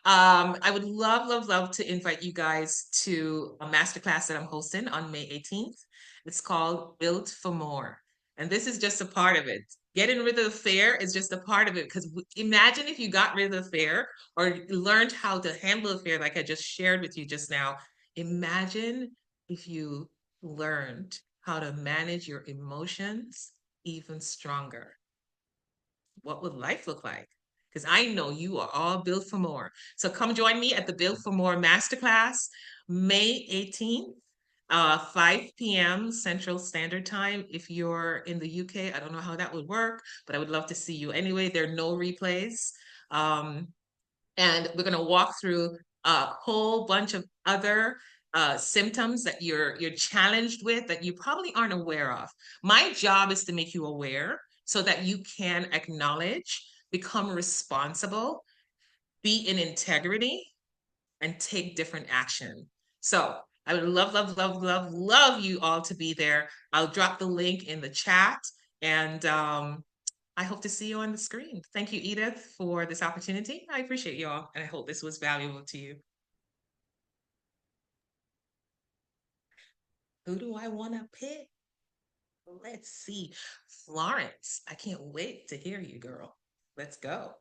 I would love to invite you guys to a masterclass that I'm hosting on May 18th. It's called Built for More. And this is just a part of it. Getting rid of the fear is just a part of it, because imagine if you got rid of the fear or learned how to handle the fear like I just shared with you just now. Imagine if you learned how to manage your emotions even stronger. What would life look like? Because I know you are all built for more. So come join me at the Built for More Masterclass, May 18th, 5 p.m. Central Standard Time. If you're in the UK, I don't know how that would work, but I would love to see you anyway. There are no replays. And we're going to walk through a whole bunch of other symptoms that you're challenged with that you probably aren't aware of. My job is to make you aware so that you can acknowledge, become responsible, be in integrity, and take different action. So I would love you all to be there. I'll drop the link in the chat, and I hope to see you on the screen. Thank you, Edith, for this opportunity. I appreciate you all, and I hope this was valuable to you. Who do I want to pick? Let's see. Florence, I can't wait to hear you, girl. Let's go.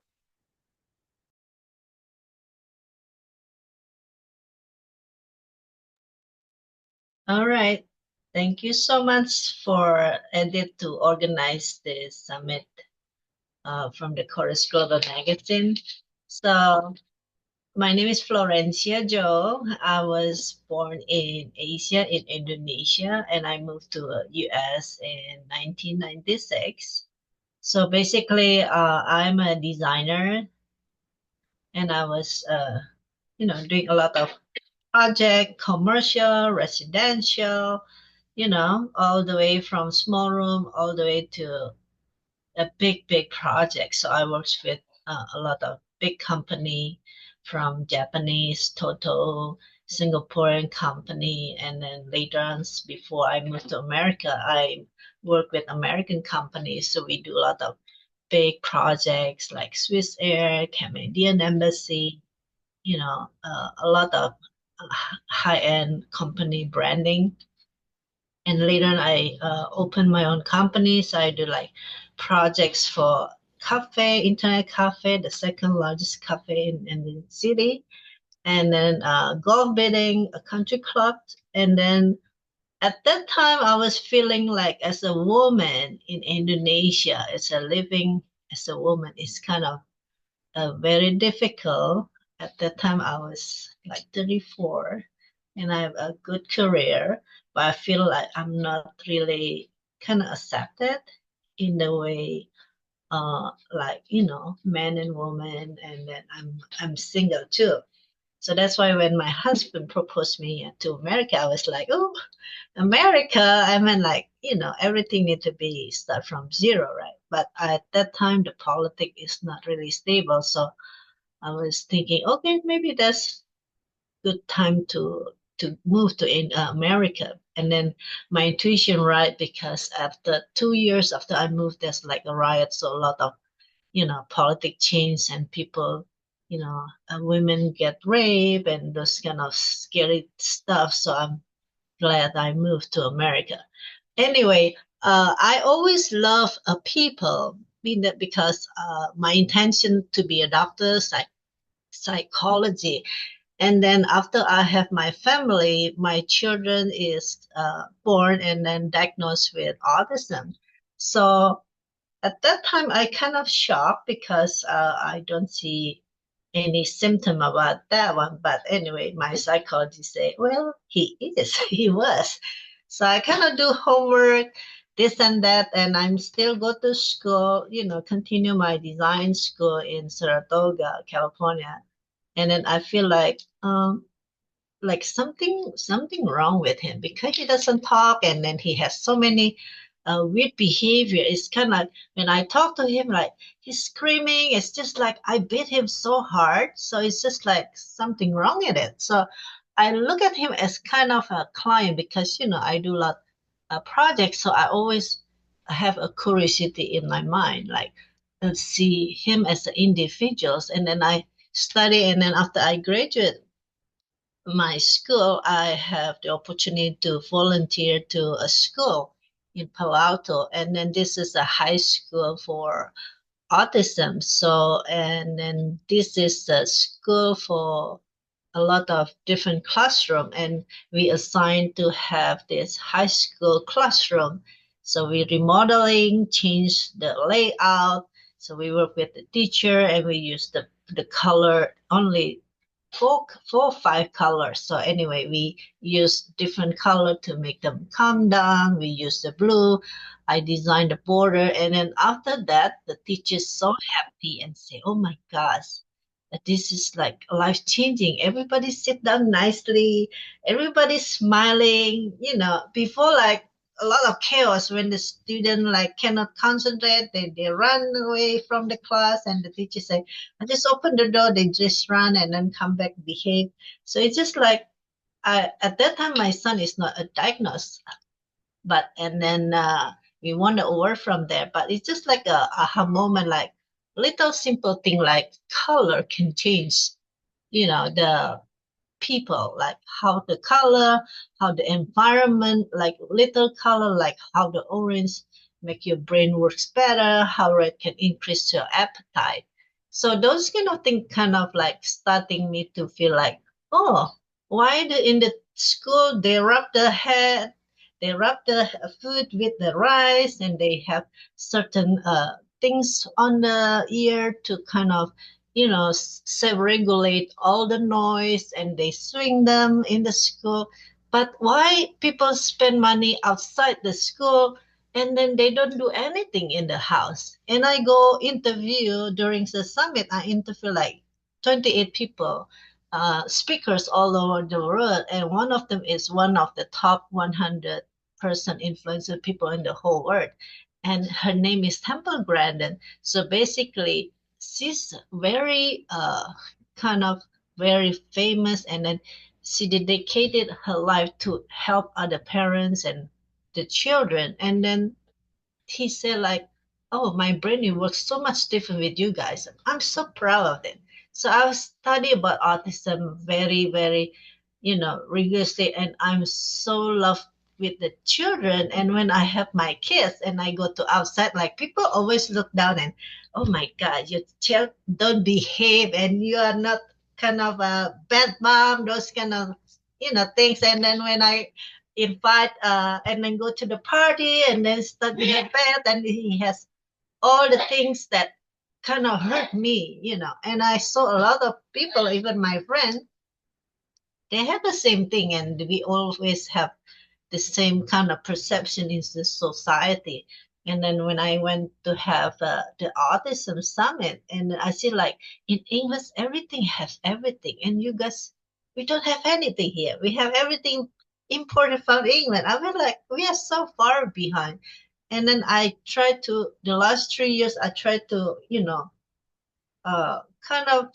All right. Thank you so much for Edith to organize this summit from the Chorus Global Magazine. So my name is Florencia Jo. I was born in Asia, in Indonesia, and I moved to US in 1996. So basically, I'm a designer, and I was, doing a lot of project, commercial, residential, all the way from small room all the way to a big project. So I worked with a lot of big company, from Japanese, Toto, Singaporean company, and then later on, before I moved to America, I worked with American companies. So we do a lot of big projects like Swiss Air, Canadian Embassy, a lot of high-end company branding. And later on, I opened my own company. So I do like projects for cafe, internet cafe, the second largest cafe in the city. And then golf bidding, a country club. And then at that time, I was feeling like as a woman in Indonesia, living as a woman is kind of very difficult. At that time, I was like 34. and I have a good career, but I feel like I'm not really kind of accepted in the way, like, men and women, and then I'm single too. So that's why when my husband proposed me to America, I was like, oh, America. I mean, like, everything need to be start from zero, right? But at that time, the politics is not really stable. So I was thinking, okay, maybe that's good time to move to America. And then my intuition, right? Because after 2 years after I moved, there's like a riot. So a lot of, politic change and people, women get raped and those kind of scary stuff. So I'm glad I moved to America. Anyway, I always love people because my intention to be a doctor, psychology. And then after I have my family, my children is born and then diagnosed with autism. So at that time, I kind of shocked because I don't see any symptom about that one. But anyway, my psychologist say, well, he is, he was. So I kind of do homework, this and that, and I'm still go to school, continue my design school in Saratoga, California. And then I feel like something wrong with him because he doesn't talk, and then he has so many weird behavior. It's kind of when I talk to him, like he's screaming. It's just like I beat him so hard, so it's just like something wrong in it. So I look at him as kind of a client because I do a lot of projects, so I always have a curiosity in my mind, like see him as an individual, and then I study, and then after I graduate my school, I have the opportunity to volunteer to a school in Palo Alto. And then this is a high school for autism. So, and then this is a school for a lot of different classroom. And we assigned to have this high school classroom. So we remodeling, change the layout. So we work with the teacher and we use the color only four or five colors. So anyway, we use different color to make them calm down. We use the blue. I designed the border. And then after that, the teacher's so happy and say, oh my gosh, this is like life changing. Everybody sit down nicely. Everybody's smiling. Before, like a lot of chaos when the student like cannot concentrate, they run away from the class, and the teacher say, I just open the door, they just run and then come back, behave. So it's just like at that time my son is not a diagnosed, and then we wander over from there. But it's just like a aha moment, like little simple thing like color can change, the people, like how the color, how the environment, like little color, like how the orange make your brain works better, how red can increase your appetite. So those kind of things kind of like starting me to feel like, oh, why in the school they rub the head, they rub the food with the rice, and they have certain things on the ear to kind of self-regulate all the noise, and they swing them in the school. But why people spend money outside the school and then they don't do anything in the house? And I go interview during the summit, I interview like 28 people, speakers all over the world. And one of them is one of the top 100 person influencer people in the whole world. And her name is Temple Grandin. So basically, she's very kind of very famous, and then she dedicated her life to help other parents and the children. And then he said like, oh, my brain works so much different with you guys. I'm so proud of it. So I study about autism very, very, rigorously, and I'm so loved with the children. And when I have my kids and I go to outside, like people always look down and, oh my God, your child don't behave and you are not kind of a bad mom, those kind of, things. And then when I invite and then go to the party and then study the bed, and he has all the things that kind of hurt me, and I saw a lot of people, even my friend, they have the same thing, and we always have the same kind of perception in the society. And then when I went to have the autism summit, and I see like in English, everything has everything. And you guys, we don't have anything here. We have everything imported from England. I mean, like, we are so far behind. And then I tried to, the last 3 years, I tried to, kind of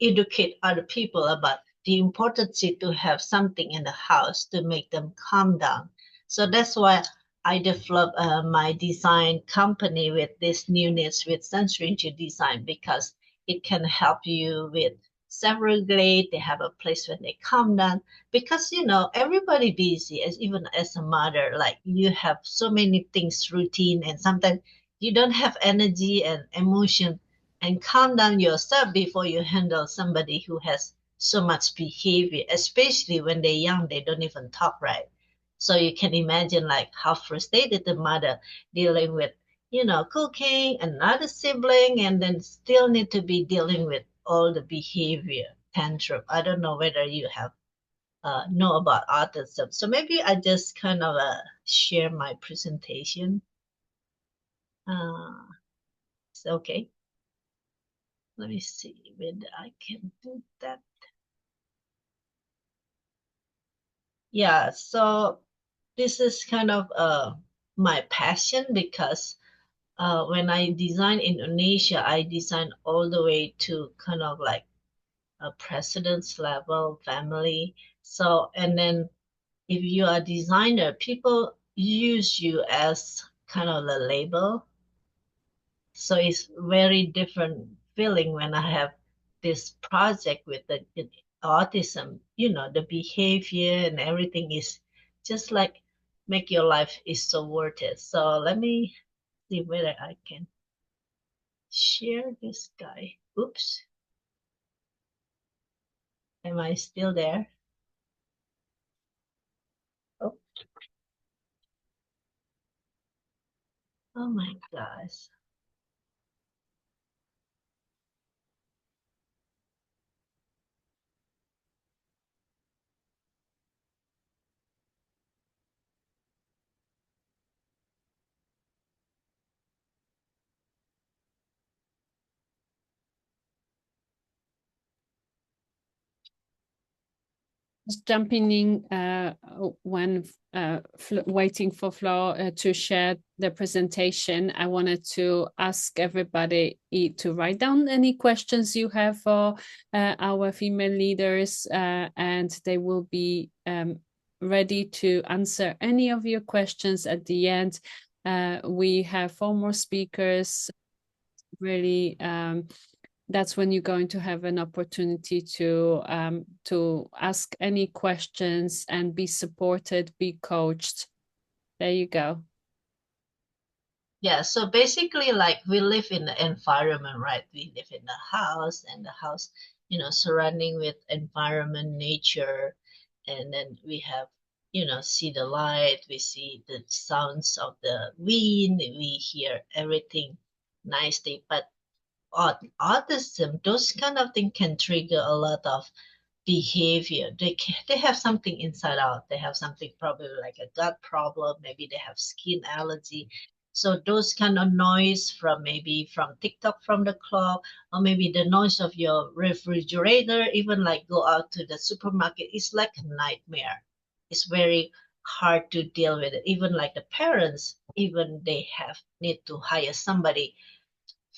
educate other people about the importance to have something in the house to make them calm down. So that's why I developed my design company with this newness with Sunstream Design, because it can help you with several grades. They have a place where they calm down, because everybody busy, even as a mother, like you have so many things routine, and sometimes you don't have energy and emotion and calm down yourself before you handle somebody who has so much behavior, especially when they're young, they don't even talk right. So you can imagine like how frustrated the mother dealing with, cooking, another sibling, and then still need to be dealing with all the behavior tantrum. I don't know whether you have know about autism. So maybe I just kind of share my presentation. It's okay. Let me see whether I can do that. Yeah, so this is kind of my passion, because when I design Indonesia, I design all the way to kind of like a president's level family. So, and then if you are a designer, people use you as kind of the label. So it's very different feeling when I have this project with the autism, the behavior and everything is just like make your life is so worth it. So let me see whether I can share this guy. Oops. Am I still there? Oh, oh my gosh. Just jumping in when waiting for Flo to share the presentation, I wanted to ask everybody to write down any questions you have for our female leaders, and they will be ready to answer any of your questions at the end. We have 4 more speakers. Really, that's when you're going to have an opportunity to ask any questions and be supported, be coached. There you go. Yeah, so basically, like, we live in the environment, right? We live in the house, and the house, surrounding with environment, nature, and then we have, see the light, we see the sounds of the wind, we hear everything nicely. But autism, those kind of things can trigger a lot of behavior. They have something inside out. They have something probably like a gut problem. Maybe they have skin allergy. So those kind of noise from maybe from TikTok from the clock, or maybe the noise of your refrigerator, even like go out to the supermarket, it's like a nightmare. It's very hard to deal with it. Even like the parents, even they have need to hire somebody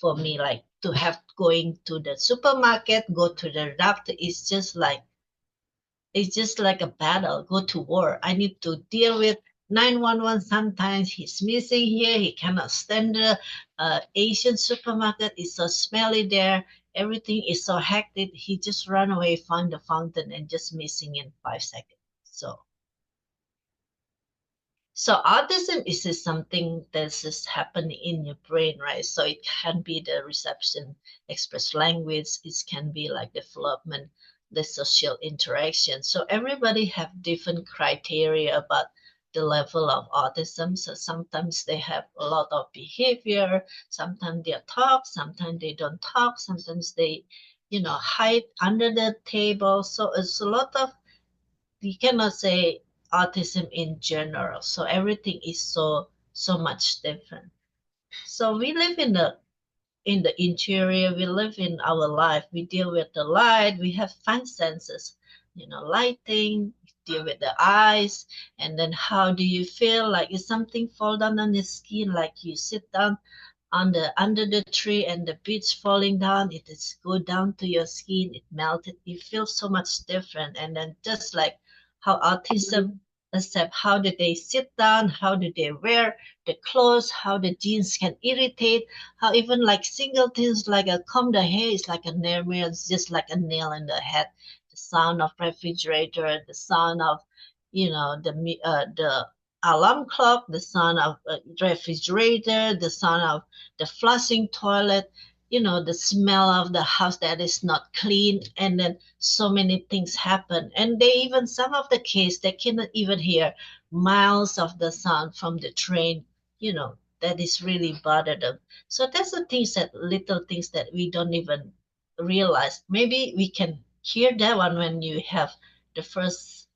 for me, like to have going to the supermarket, go to the doctor, it's just like a battle, go to war. I need to deal with 911. Sometimes he's missing here, he cannot stand the Asian supermarket, it's so smelly there, everything is so hectic, he just run away, find the fountain, and just missing in 5 seconds. So autism is something that's just happening in your brain, right? So it can be the reception, express language, it can be like development, the social interaction. So everybody have different criteria about the level of autism. So sometimes they have a lot of behavior, sometimes they talk, sometimes they don't talk, sometimes they, hide under the table. So it's a lot of we cannot say autism in general. So everything is so much different. So we live in the interior, we live in our life, we deal with the light, we have 5 senses, lighting, deal with the eyes, and then how do you feel? Like if something fall down on your skin, like you sit down under the tree and the beads falling down, it is go down to your skin, it melted, you feel so much different. And then just like how autism accept how do they sit down, how do they wear the clothes, how the jeans can irritate, how even like single things like a comb the hair is like a nail, it's just like a nail in the head. The sound of refrigerator, the sound of the alarm clock, the sound of refrigerator, the sound of the flushing toilet, the smell of the house that is not clean, and then so many things happen. And they even, some of the kids, they cannot even hear miles of the sound from the train, that is really bother them. So that's the things that, little things that we don't even realize. Maybe we can hear that one when you have the first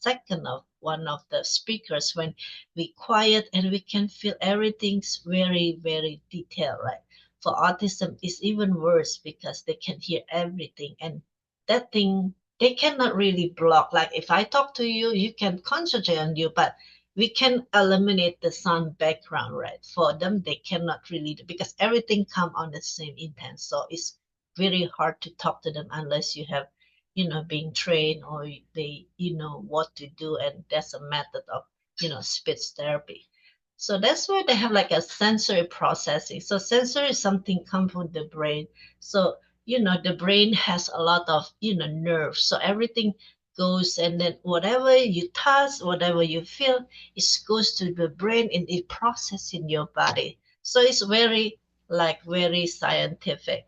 second of one of the speakers, when we quiet and we can feel everything's very, very detailed, right? For autism, it's even worse because they can hear everything, and that thing they cannot really block. Like if I talk to you, you can concentrate on you, but we can eliminate the sound background, right? For them, they cannot really do, because everything come on the same intent. So it's very hard to talk to them unless you have being trained, or they what to do, and that's a method of speech therapy. So that's why they have like a sensory processing. So sensory is something come from the brain. So the brain has a lot of nerves, so everything goes, and then whatever you touch, whatever you feel, it goes to the brain and it processes in your body. So it's very scientific.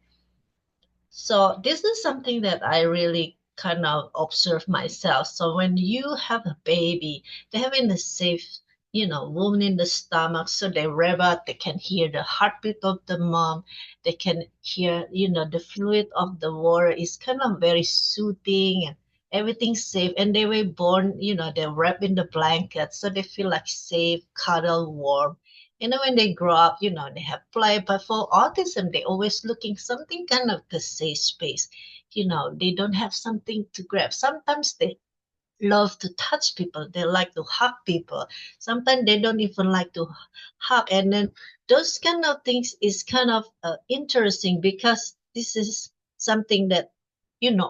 So this is something that I really kind of observe myself. So when you have a baby, they have in the safe, wound in the stomach, so they rev out, they can hear the heartbeat of the mom, they can hear, the fluid of the water is kind of very soothing, and everything's safe. And they were born, they're wrapped in the blanket, so they feel like safe, cuddle, warm. When they grow up, they have play. But for autism, they always looking something kind of the safe space. They don't have something to grab. Sometimes they love to touch people. They like to hug people. Sometimes they don't even like to hug. And then those kind of things is kind of interesting, because this is something that,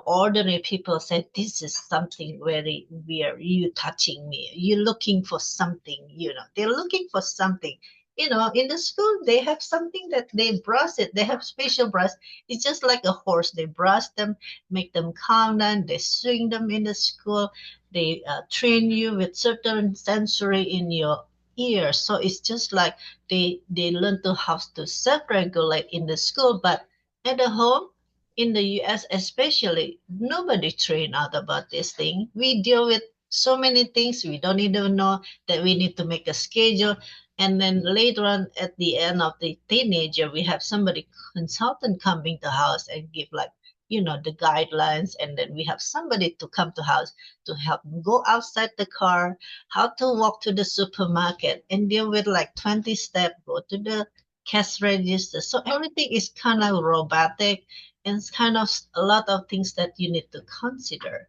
ordinary people say, this is something very weird. You touching me. You're looking for something, they're looking for something. In the school, they have something that they brush it. They have special brush. It's just like a horse. They brush them, make them calm down. They swing them in the school. They train you with certain sensory in your ears. So it's just like they learn to how to self-regulate in the school. But at the home, in the US especially, nobody train out about this thing. We deal with so many things. We don't even know that we need to make a schedule. And then later on, at the end of the teenager, we have somebody consultant coming to house and give the guidelines. And then we have somebody to come to house to help go outside the car, how to walk to the supermarket, and deal with 20 steps, go to the cash register. So everything is kind of robotic, and it's kind of a lot of things that you need to consider.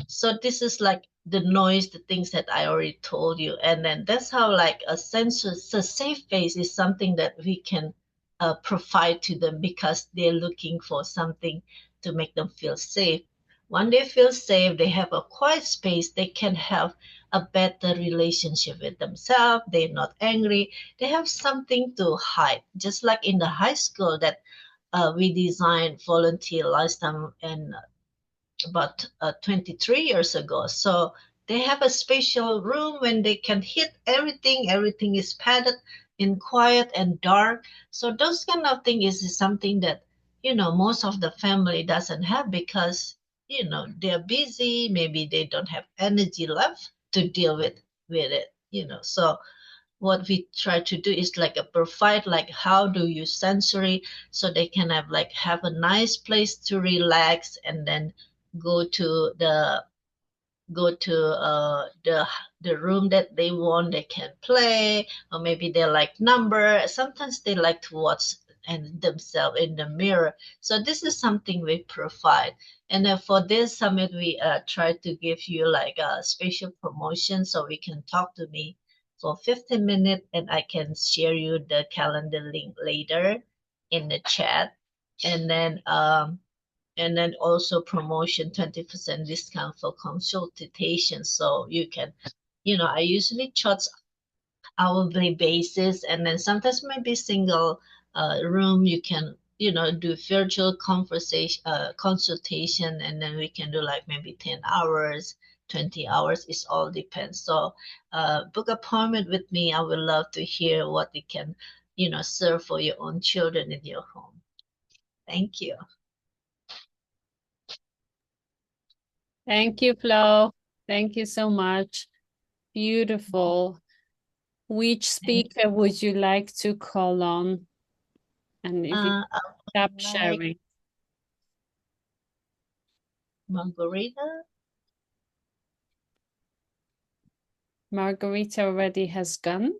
So this is like the noise, the things that I already told you. And then that's how a safe space is something that we can provide to them, because they're looking for something to make them feel safe. When they feel safe, they have a quiet space, they can have a better relationship with themselves. They're not angry. They have something to hide. Just like in the high school that we designed volunteer last time, and about 23 years ago. So they have a special room when they can hit everything. Everything is padded in quiet and dark. So those kind of things is something that, most of the family doesn't have, because, they're busy. Maybe they don't have energy left to deal with it, So what we try to do is provide how do you sensory, so they can have a nice place to relax, and then go to the go to the room that they want, they can play, or maybe they like number. Sometimes they like to watch and themselves in the mirror. So this is something we provide. And then for this summit, we try to give you like a special promotion, so we can talk to me for 15 minutes, and I can share you the calendar link later in the chat. And then also promotion 20% discount for consultation. So you can, I usually charge hourly basis, and then sometimes maybe single room you can, do virtual consultation, and then we can do like maybe 10 hours, 20 hours. It all depends. So book appointment with me. I would love to hear what you can, serve for your own children in your home. Thank you. Thank you, Flo. Thank you so much. Beautiful. Which speaker would you like to call on? And if you stop sharing. Margarita? Margarita already has gone.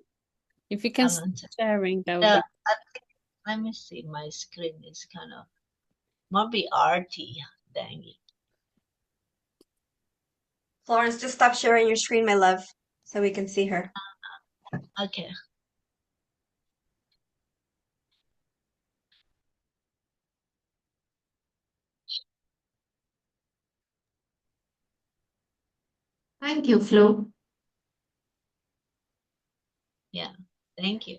If you can stop sharing, that would be. Let me see. My screen is kind of, might be arty. Dang it. Florence, just stop sharing your screen, my love, so we can see her. Okay. Thank you, Flo. Yeah, thank you.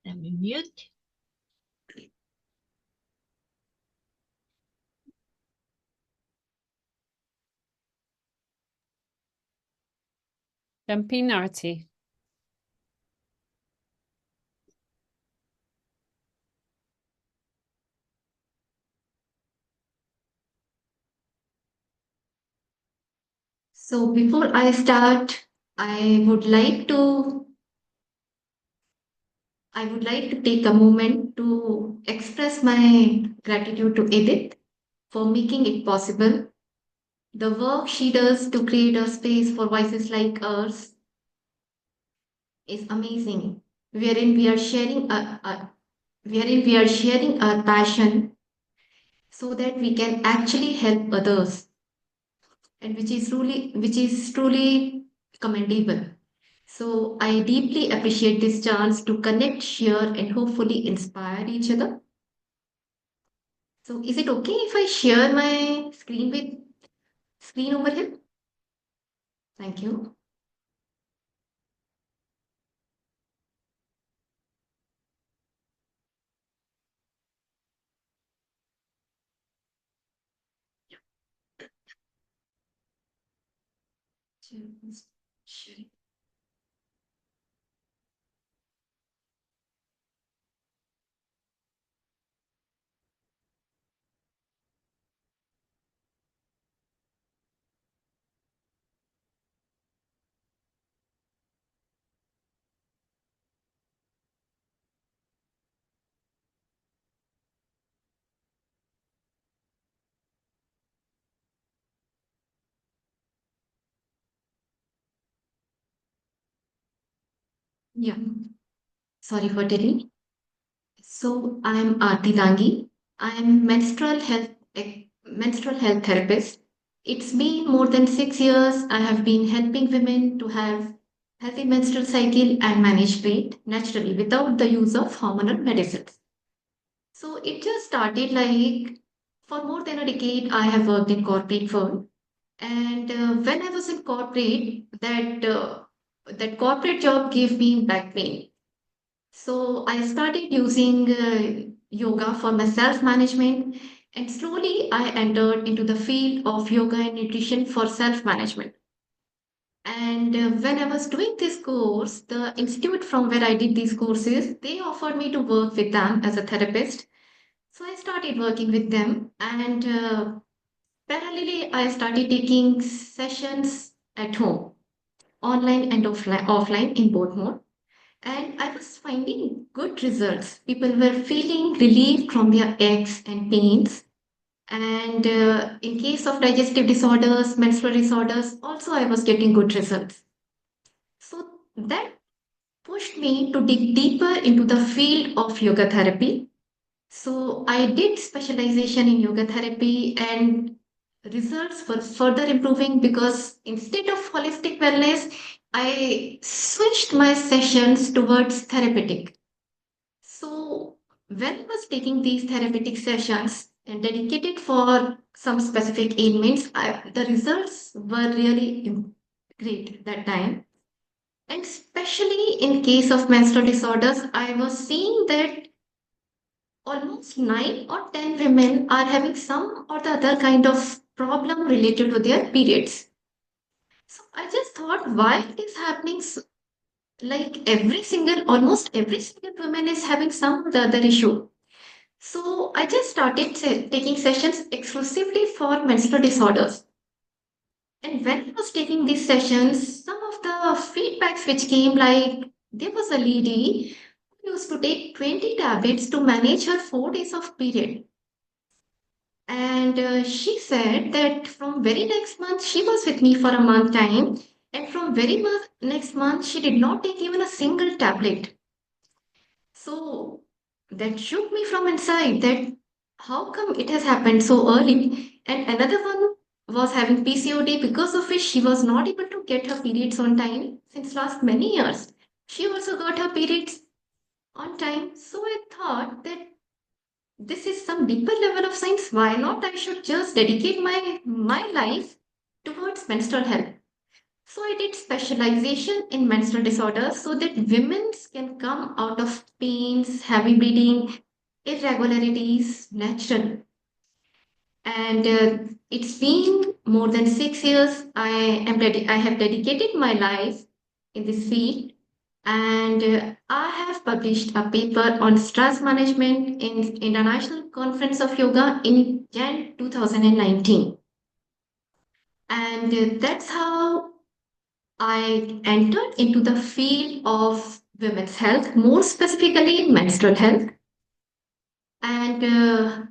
Let me mute. Jump in, Artie. So before I start, I would like to take a moment to express my gratitude to Edith for making it possible. The work she does to create a space for voices like ours is amazing, wherein we are sharing our passion so that we can actually help others, and which is truly commendable. So I deeply appreciate this chance to connect, share, and hopefully inspire each other. So is it okay if I share my screen over here? Thank you. Sharing. Yeah, sorry for delay. So I'm Aarti Dangi. I'm menstrual health therapist. It's been more than 6 years. I have been helping women to have healthy menstrual cycle and manage weight naturally without the use of hormonal medicines. So it just started like for more than a decade. I have worked in corporate world, and when I was in corporate, that corporate job gave me back pain. So I started using yoga for my self management, and slowly I entered into the field of yoga and nutrition for self management. And when I was doing this course, the institute from where I did these courses, they offered me to work with them as a therapist. So I started working with them, and parallelly, I started taking sessions at home, online and offline in both mode. And I was finding good results. People were feeling relief from their aches and pains. And in case of digestive disorders, menstrual disorders, also I was getting good results. So that pushed me to dig deeper into the field of yoga therapy. So I did specialization in yoga therapy, and results were further improving because instead of holistic wellness, I switched my sessions towards therapeutic. So when I was taking these therapeutic sessions and dedicated for some specific ailments, the results were really great that time. And especially in case of menstrual disorders, I was seeing that almost 9 or 10 women are having some or the other kind of problem related to their periods. So I just thought, why it is happening? Like almost every single woman is having some or the other issue. So I just started taking sessions exclusively for menstrual disorders. And when I was taking these sessions, some of the feedbacks which came, like there was a lady who used to take 20 tablets to manage her 4 days of period. And she said that from very next month, she was with me for a month time. And from next month, she did not take even a single tablet. So that shook me from inside, that how come it has happened so early? And another one was having PCOD, because of which she was not able to get her periods on time since last many years. She also got her periods on time. So I thought that this is some deeper level of science. Why not I should just dedicate my life towards menstrual health? So I did specialization in menstrual disorders so that women can come out of pains, heavy bleeding, irregularities naturally. And it's been more than 6 years. I have dedicated my life in this field, and I have published a paper on stress management in International Conference of Yoga in Jan 2019. And that's how I entered into the field of women's health, more specifically menstrual health. And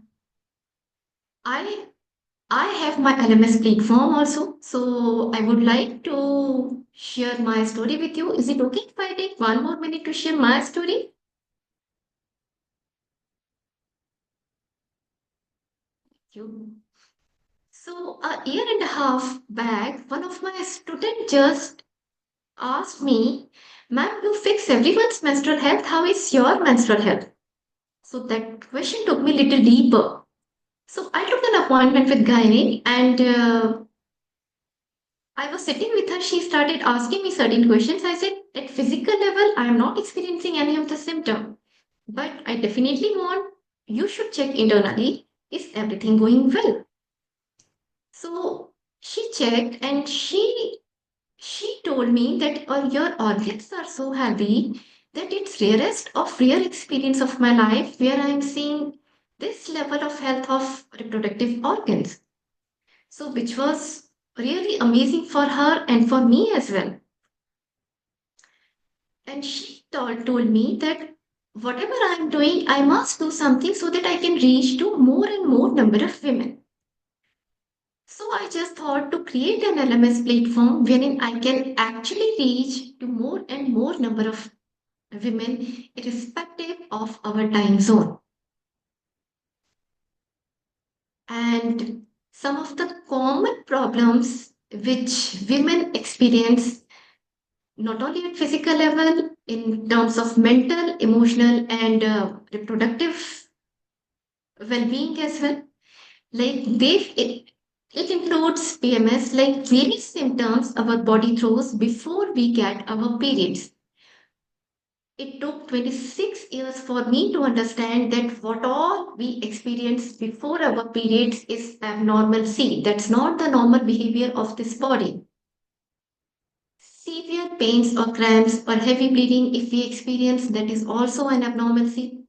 I have my LMS platform also. So I would like to share my story with you. Is it okay if I take 1 more minute to share my story? Thank you. So a year and a half back, one of my students just asked me, "Ma'am, you fix everyone's menstrual health. How is your menstrual health?" So that question took me a little deeper. So I took an appointment with Gynae, and I was sitting with her. She started asking me certain questions. I said, at physical level, I am not experiencing any of the symptom, but I definitely want you should check internally. Is everything going well? So she checked, and she told me that your organs are so healthy that it's rarest of rare experience of my life where I'm seeing this level of health of reproductive organs. So which was really amazing for her and for me as well. And she told me that whatever I'm doing, I must do something so that I can reach to more and more number of women. So I just thought to create an LMS platform wherein I can actually reach to more and more number of women irrespective of our time zone. And some of the common problems which women experience, not only at physical level, in terms of mental, emotional, and reproductive well-being as well. Like it includes PMS, like various symptoms our body throws before we get our periods. It took 26 years for me to understand that what all we experience before our periods is abnormal. See, that's not the normal behavior of this body. Severe pains or cramps or heavy bleeding, if we experience, that is also an abnormality.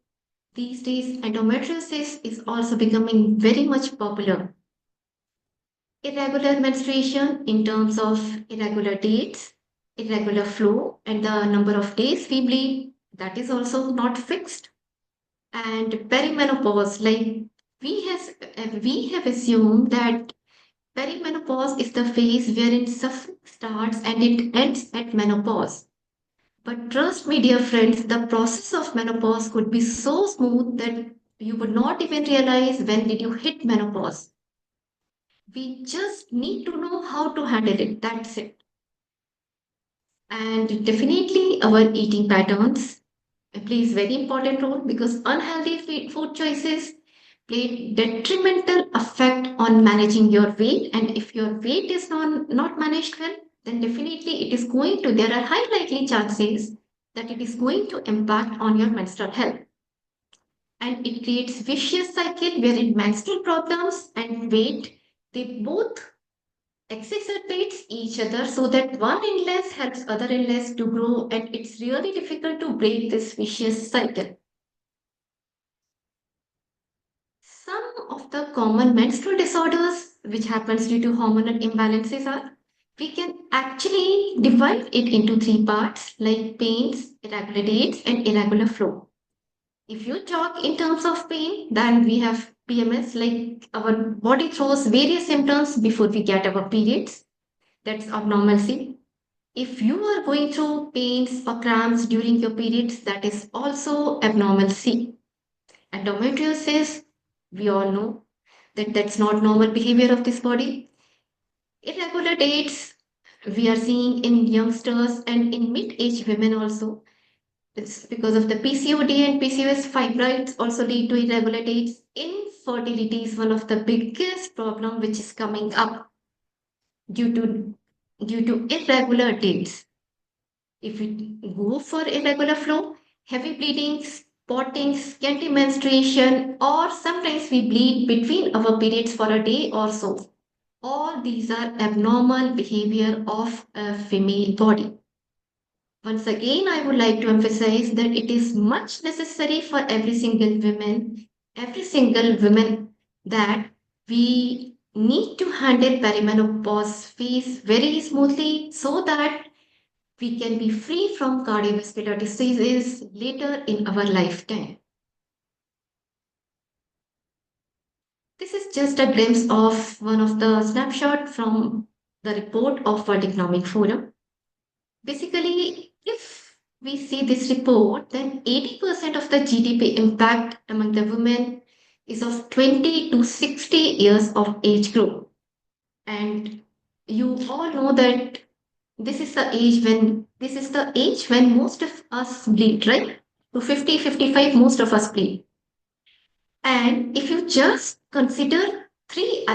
These days, endometriosis is also becoming very much popular. Irregular menstruation in terms of irregular dates, irregular flow, and the number of days we bleed, that is also not fixed. And perimenopause, like we have assumed that perimenopause is the phase wherein suffering starts and it ends at menopause. But trust me, dear friends, the process of menopause could be so smooth that you would not even realize when did you hit menopause. We just need to know how to handle it. That's it. And definitely our eating patterns plays very important role because unhealthy food choices play detrimental effect on managing your weight. And if your weight is not managed well, then definitely it is going to, there are high likely chances that it is going to impact on your menstrual health. And it creates vicious cycle wherein menstrual problems and weight, they both exacerbates each other so that one illness helps other illness to grow, and it's really difficult to break this vicious cycle. Some of the common menstrual disorders which happens due to hormonal imbalances are, we can actually divide it into three parts like pains, irregular dates, and irregular flow. If you talk in terms of pain, then we have PMS, like our body throws various symptoms before we get our periods. That's abnormalcy. If you are going through pains or cramps during your periods, that is also abnormalcy. Endometriosis, we all know that that's not normal behavior of this body. Irregular dates, we are seeing in youngsters and in mid-aged women also. It's because of the PCOD and PCOS fibroids also lead to irregular dates. Infertility is one of the biggest problem which is coming up due to irregular dates. If we go for irregular flow, heavy bleeding, spotting, scanty menstruation, or sometimes we bleed between our periods for a day or so. All these are abnormal behavior of a female body. Once again, I would like to emphasize that it is much necessary for every single woman that we need to handle perimenopause phase very smoothly so that we can be free from cardiovascular diseases later in our lifetime. This is just a glimpse of one of the snapshot from the report of World Economic Forum. Basically, if we see this report, then 80% of the GDP impact among the women is of 20 to 60 years of age group. And you all know that this is the age when most of us bleed, right? To 50, 55, most of us bleed. And if you just consider three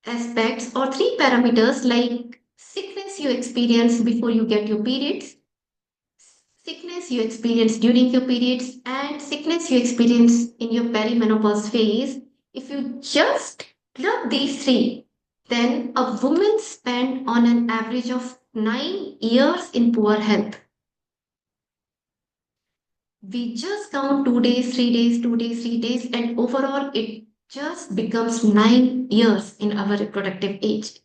aspects or three parameters like sickness you experience before you get your periods, sickness you experience during your periods, and sickness you experience in your perimenopause phase, if you just club these three, then a woman spend on an average of 9 years in poor health. We just count 2 days, 3 days, 2 days, 3 days, and overall it just becomes 9 years in our reproductive age.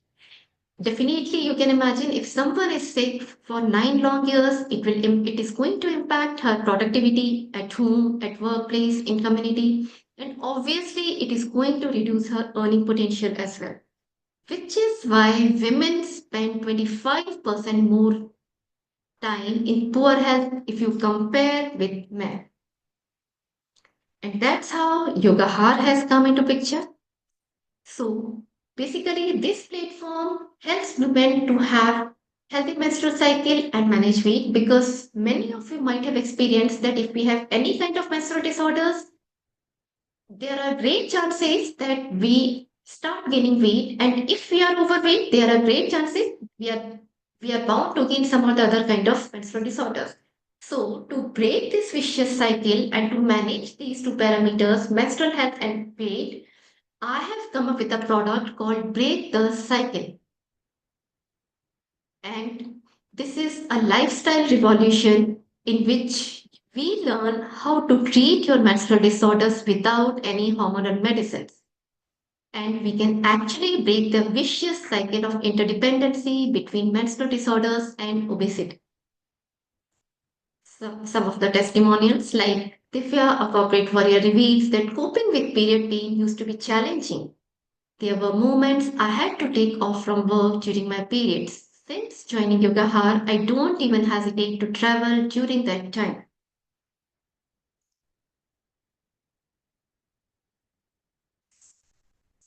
Definitely, you can imagine if someone is sick for 9 long years, it is going to impact her productivity at home, at workplace, in community, and obviously it is going to reduce her earning potential as well. Which is why women spend 25% more time in poor health if you compare with men. And that's how Yoga Har has come into picture. So basically, this platform helps women to have healthy menstrual cycle and manage weight because many of you might have experienced that if we have any kind of menstrual disorders, there are great chances that we start gaining weight, and if we are overweight, there are great chances we are bound to gain some or the other kind of menstrual disorders. So to break this vicious cycle and to manage these two parameters, menstrual health and weight, I have come up with a product called Break the Cycle. And this is a lifestyle revolution in which we learn how to treat your menstrual disorders without any hormonal medicines. And we can actually break the vicious cycle of interdependency between menstrual disorders and obesity. some of the testimonials, like Divya, a corporate warrior, reveals that coping with period pain used to be challenging. There were moments I had to take off from work during my periods. Since joining Yoga Har, I don't even hesitate to travel during that time.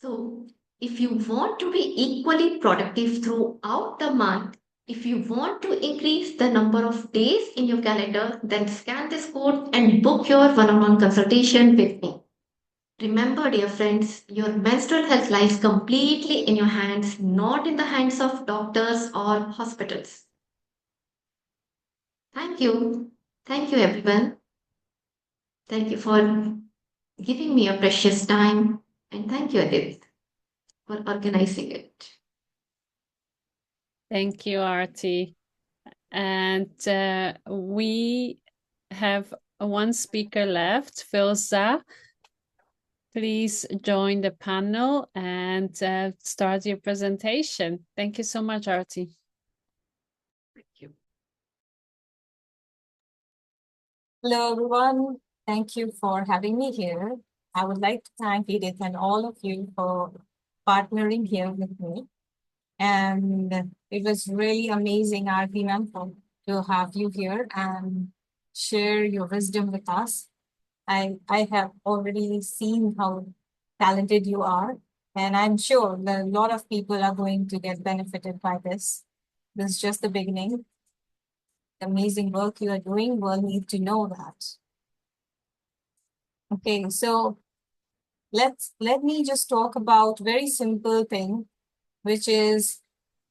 So, if you want to be equally productive throughout the month, if you want to increase the number of days in your calendar, then scan this code and book your one-on-one consultation with me. Remember, dear friends, your menstrual health lies completely in your hands, not in the hands of doctors or hospitals. Thank you. Thank you, everyone. Thank you for giving me a precious time. And thank you, Adit, for organizing it. Thank you, Arti. And we have one speaker left, Filza. Please join the panel and start your presentation. Thank you so much, Arti. Thank you. Hello, everyone. Thank you for having me here. I would like to thank Edith and all of you for partnering here with me. And it was really amazing, Arti ma'am, to have you here and share your wisdom with us. I have already seen how talented you are, and I'm sure that a lot of people are going to get benefited by this. This is just the beginning. The amazing work you are doing will need to know that. Okay, so let me just talk about very simple thing, which is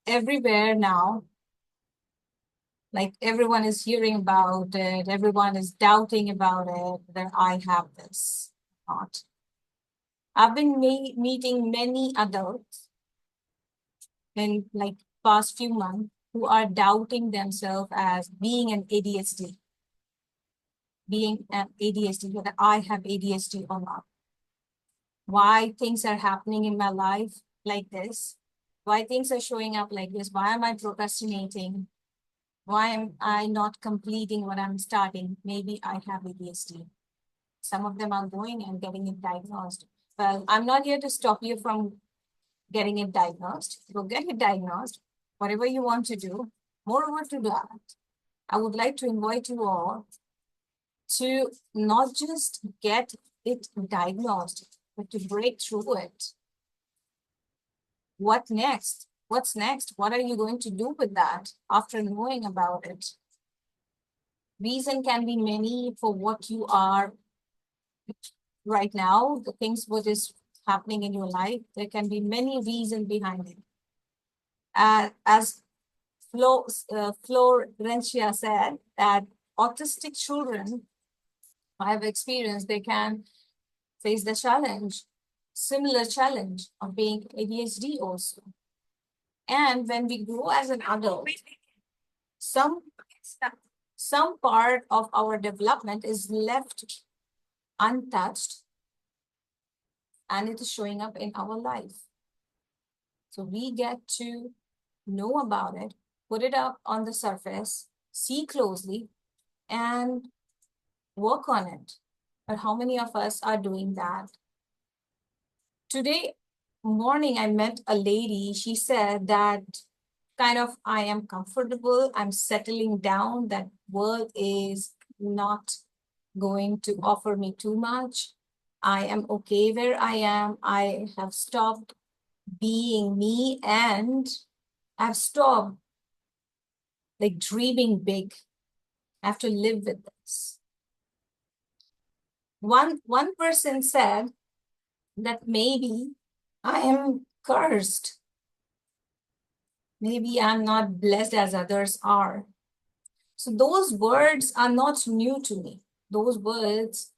everywhere now. Like everyone is hearing about it, everyone is doubting about it, that I have this or not. I've been meeting many adults in like past few months who are doubting themselves as being an ADHD, whether I have ADHD or not. Why things are happening in my life like this, why things are showing up like this, why am I procrastinating? Why am I not completing what I'm starting? Maybe I have ADHD. Some of them are going and getting it diagnosed. Well, I'm not here to stop you from getting it diagnosed. Go get it diagnosed. Whatever you want to do, moreover to that, I would like to invite you all to not just get it diagnosed, but to break through it. What next? What's next? What are you going to do with that after knowing about it? Reason can be many for what you are right now, the things what is happening in your life. There can be many reasons behind it. As Florencia said, that autistic children, I have experienced, they can face the challenge, similar challenge of being ADHD also. And when we grow as an adult, some part of our development is left untouched, and it is showing up in our life. So we get to know about it, put it up on the surface, see closely, and work on it. But how many of us are doing that? Today morning, I met a lady. She said that kind of, I am comfortable, I'm settling down, that world is not going to offer me too much. I am okay where I am. I have stopped being me, and I've stopped like dreaming big. I have to live with this. One person said that maybe I am cursed. Maybe I'm not blessed as others are. So those words are not new to me. Those words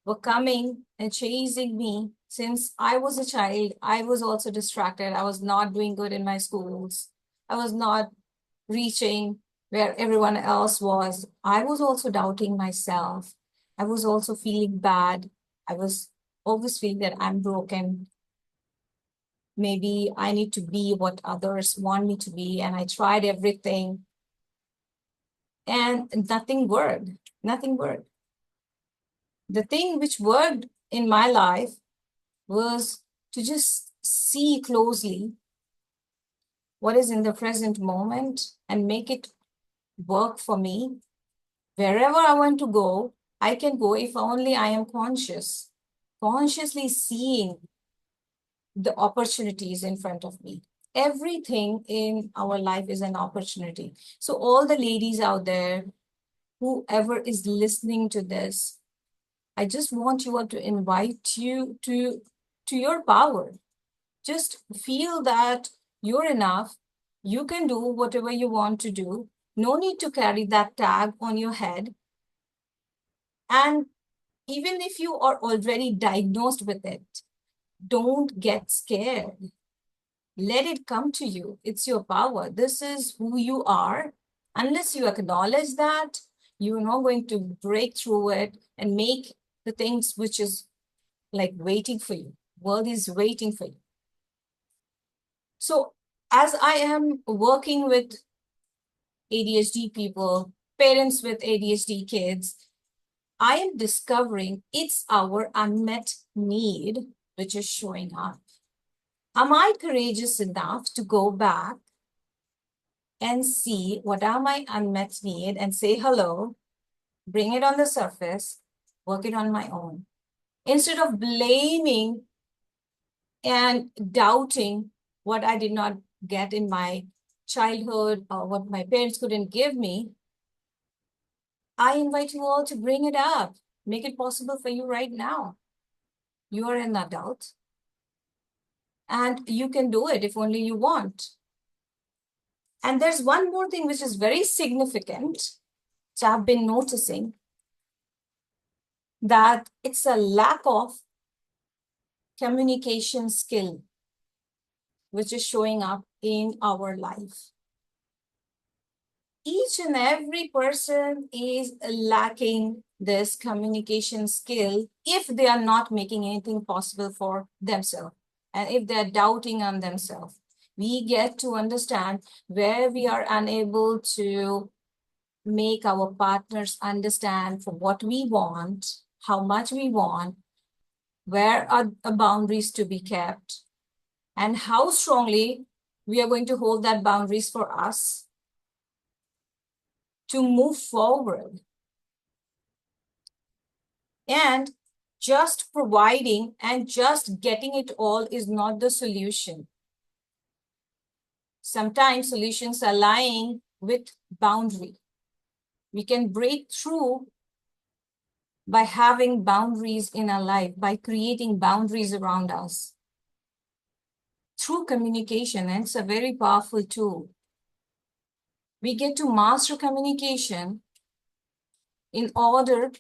were coming and chasing me since I was a child. I was also distracted. I was not doing good in my schools. I was not reaching where everyone else was. I was also doubting myself. I was also feeling bad. I was always feeling that I'm broken. Maybe I need to be what others want me to be. And I tried everything and nothing worked. Nothing worked. The thing which worked in my life was to just see closely what is in the present moment and make it work for me. Wherever I want to go, I can go if only I am consciously seeing the opportunities in front of me. Everything in our life is an opportunity. So all the ladies out there, whoever is listening to this, I just want you all to invite you to your power. Just feel that you're enough. You can do whatever you want to do. No need to carry that tag on your head. And even if you are already diagnosed with it, don't get scared. Let it come to you. It's your power. This is who you are. Unless you acknowledge that, you're not going to break through it and make the things which is like waiting for you. World is waiting for you. So as I am working with ADHD people, parents with ADHD kids, I am discovering it's our unmet need which is showing up. Am I courageous enough to go back and see what are my unmet needs and say hello, bring it on the surface, work it on my own? Instead of blaming and doubting what I did not get in my childhood or what my parents couldn't give me, I invite you all to bring it up. Make it possible for you right now. You are an adult and you can do it if only you want. And there's one more thing which is very significant, which I've been noticing, that it's a lack of communication skill which is showing up in our life. Each and every person is lacking this communication skill if they are not making anything possible for themselves and if they're doubting on themselves. We get to understand where we are unable to make our partners understand for what we want, how much we want, where are the boundaries to be kept, and how strongly we are going to hold that boundaries for us to move forward. And just providing and just getting it all is not the solution. Sometimes solutions are lying with boundary. We can break through by having boundaries in our life, by creating boundaries around us through communication, and it's a very powerful tool. We get to master communication in order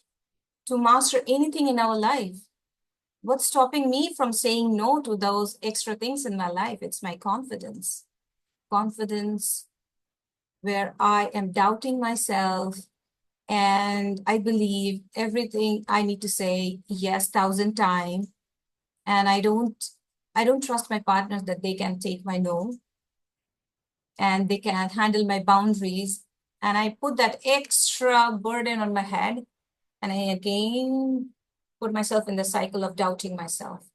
to master anything in our life. What's stopping me from saying no to those extra things in my life? It's my confidence. Confidence where I am doubting myself and I believe everything I need to say yes 1,000 times. And I don't trust my partners that they can take my no and they can handle my boundaries. And I put that extra burden on my head. And I again put myself in the cycle of doubting myself.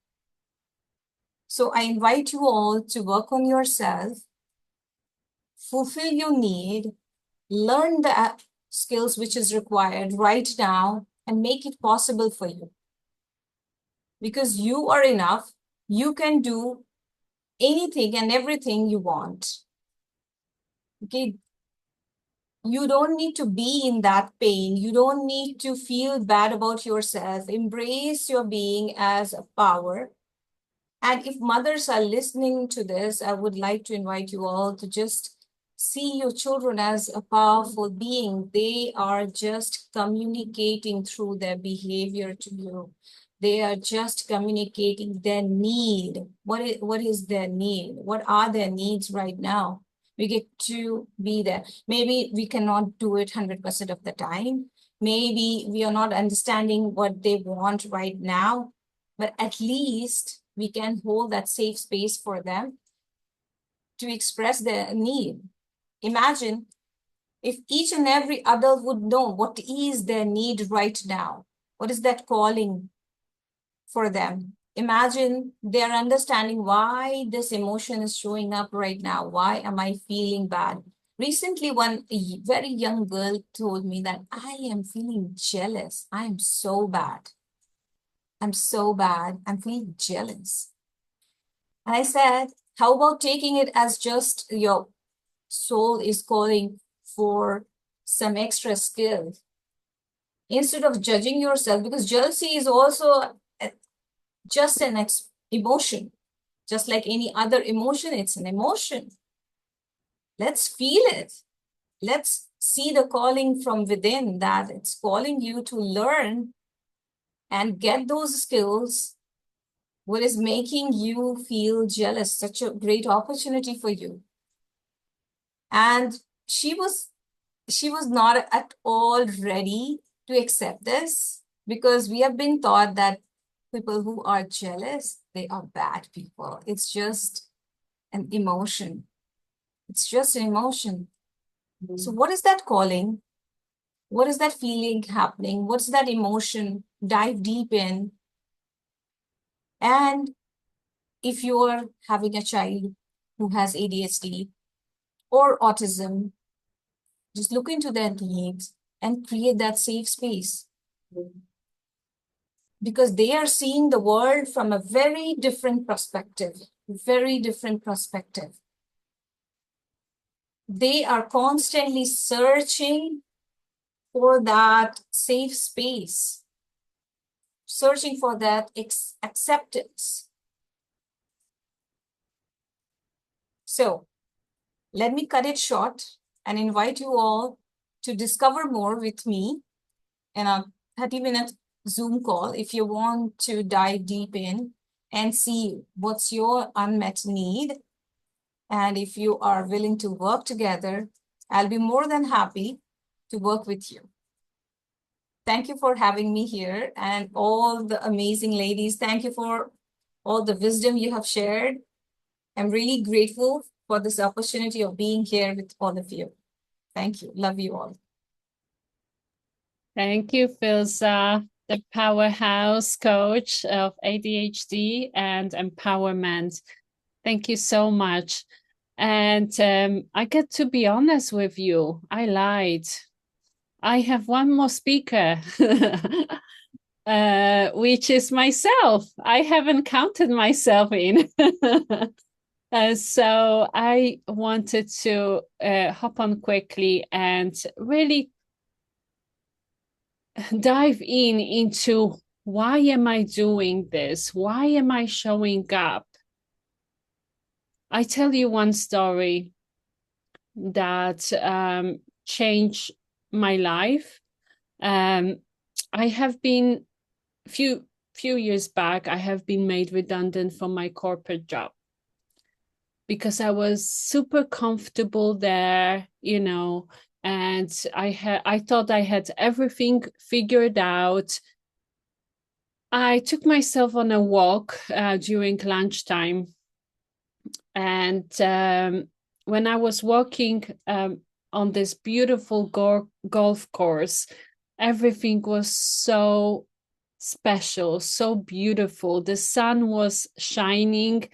So I invite you all to work on yourself, fulfill your need, learn the skills which is required right now, and make it possible for you. Because you are enough, you can do anything and everything you want. Okay. You don't need to be in that pain. You don't need to feel bad about yourself. Embrace your being as a power. And if mothers are listening to this, I would like to invite you all to just see your children as a powerful being. They are just communicating through their behavior to you. They are just communicating their need. What is their need? What are their needs right now? We get to be there. Maybe we cannot do it 100% of the time. Maybe we are not understanding what they want right now, but at least we can hold that safe space for them to express their need. Imagine If each and every adult would know what is their need right now, what is that calling for them? Imagine they're understanding why this emotion is showing up right now. Why am I feeling bad? Recently, one very young girl told me that I am feeling jealous. I am so bad. I'm so bad. I'm feeling jealous. And I said, how about taking it as just your soul is calling for some extra skill? Instead of judging yourself, because jealousy is also just an emotion, just like any other emotion, it's an emotion. Let's feel it. Let's see the calling from within, that it's calling you to learn and get those skills. What is making you feel jealous? Such a great opportunity for you. And she was not at all ready to accept this, because we have been taught that people who are jealous, they are bad people. It's just an emotion. It's just an emotion. So what is that calling? What is that feeling happening? What's that emotion? Dive deep in. And if you're having a child who has ADHD or autism, just look into their needs and create that safe space. Because they are seeing the world from a very different perspective, very different perspective. They are constantly searching for that safe space, searching for that acceptance. So let me cut it short and invite you all to discover more with me in a 30-minute Zoom call if you want to dive deep in and see what's your unmet need. And if you are willing to work together, I'll be more than happy to work with you. Thank you for having me here, and all the amazing ladies. Thank you for all the wisdom you have shared. I'm really grateful for this opportunity of being here with all of you. Thank you. Love you all. Thank you, Filza, the powerhouse coach of ADHD and empowerment. Thank you so much. And I get to be honest with you. I lied. I have one more speaker, which is myself. I haven't counted myself in. So I wanted to hop on quickly and really dive into why am I doing this? Why am I showing up? I tell you one story that changed my life. I have been few years back, I have been made redundant from my corporate job because I was super comfortable there, you know, and I thought I had everything figured out. I took myself on a walk during lunchtime, and when I was walking on this beautiful golf course, everything was so special, so beautiful. The sun was shining.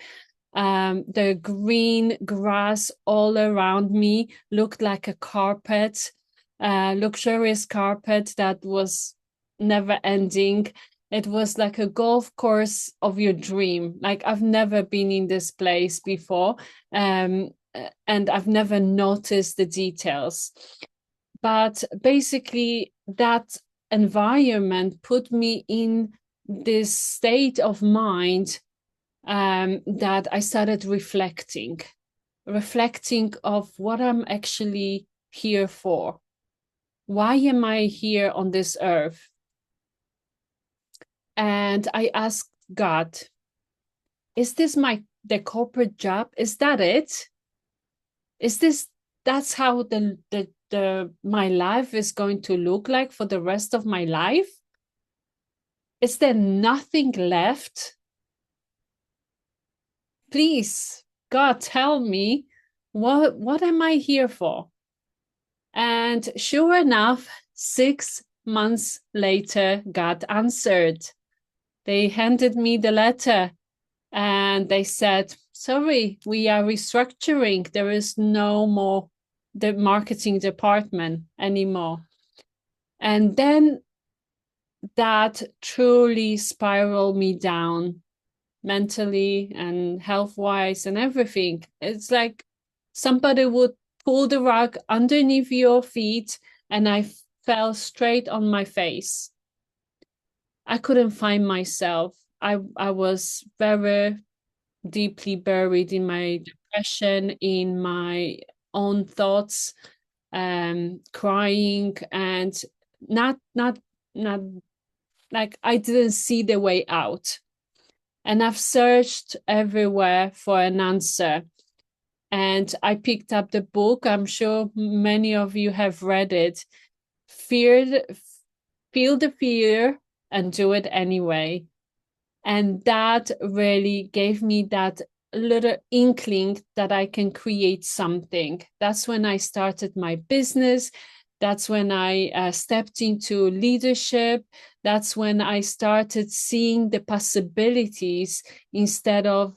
The green grass all around me looked like a carpet, luxurious carpet that was never ending. It was like a golf course of your dream. Like, I've never been in this place before, and I've never noticed the details. But basically, that environment put me in this state of mind that I started reflecting of what I'm actually here for. Why am I here on this earth? And I asked God, is this the corporate job? Is that it? That's how my life is going to look like for the rest of my life? Is there nothing left? Please, God, tell me, what am I here for? And sure enough, 6 months later, God answered. They handed me the letter and they said, sorry, we are restructuring. There is no more the marketing department anymore. And then that truly spiraled me down mentally and health-wise and everything. It's like somebody would pull the rug underneath your feet and I fell straight on my face. I couldn't find myself. I was very deeply buried in my depression, in my own thoughts, crying, and not like I didn't see the way out. And I've searched everywhere for an answer. And I picked up the book. I'm sure many of you have read it. Feel the fear and do it anyway. And that really gave me that little inkling that I can create something. That's when I started my business. That's when I stepped into leadership. That's when I started seeing the possibilities instead of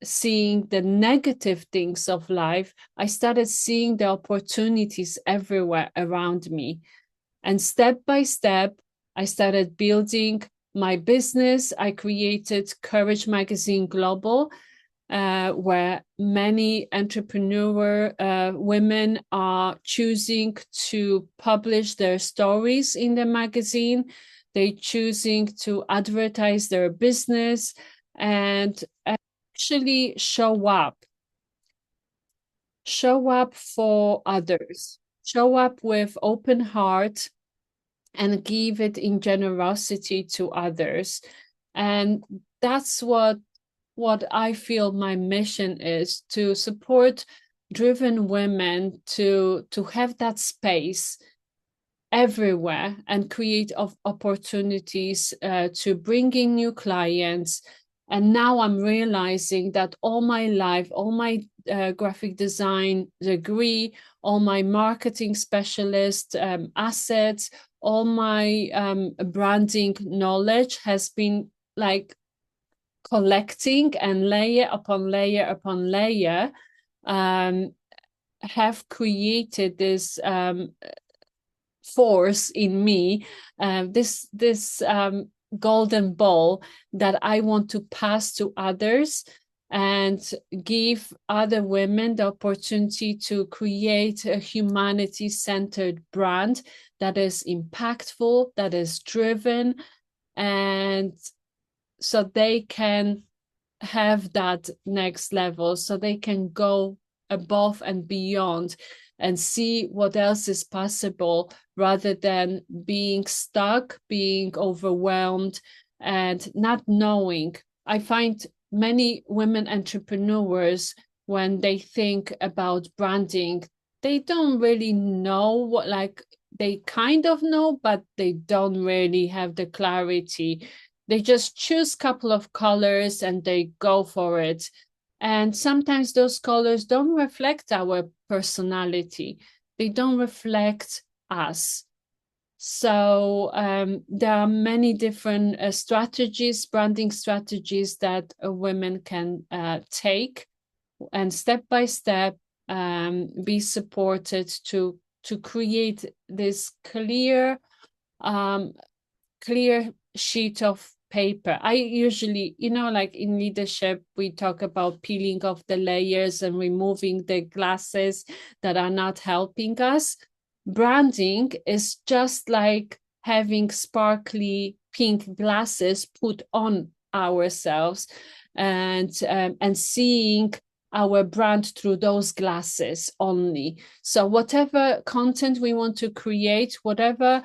seeing the negative things of life. I started seeing the opportunities everywhere around me. And step by step, I started building my business. I created Courage Magazine Global, where many entrepreneur women are choosing to publish their stories in the magazine. They're choosing to advertise their business and actually show up for others, show up with open heart and give it in generosity to others. And that's what I feel my mission is, to support driven women to have that space everywhere and create opportunities to bring in new clients. And now I'm realizing that all my life, all my graphic design degree, all my marketing specialist assets, all my branding knowledge has been like collecting, and layer upon layer upon layer have created this force in me, this golden ball that I want to pass to others and give other women the opportunity to create a humanity-centered brand that is impactful, that is driven, and so they can have that next level, so they can go above and beyond and see what else is possible rather than being stuck, being overwhelmed, and not knowing. I find many women entrepreneurs, when they think about branding, they don't really know what, like, they kind of know, but they don't really have the clarity. They just choose a couple of colors and they go for it. And sometimes those colors don't reflect our personality. They don't reflect us. So there are many different strategies, branding strategies that women can take, and step by step be supported to create this clear sheet of paper. I usually, like in leadership, we talk about peeling off the layers and removing the glasses that are not helping us. Branding is just like having sparkly pink glasses put on ourselves and seeing our brand through those glasses only. So whatever content we want to create, whatever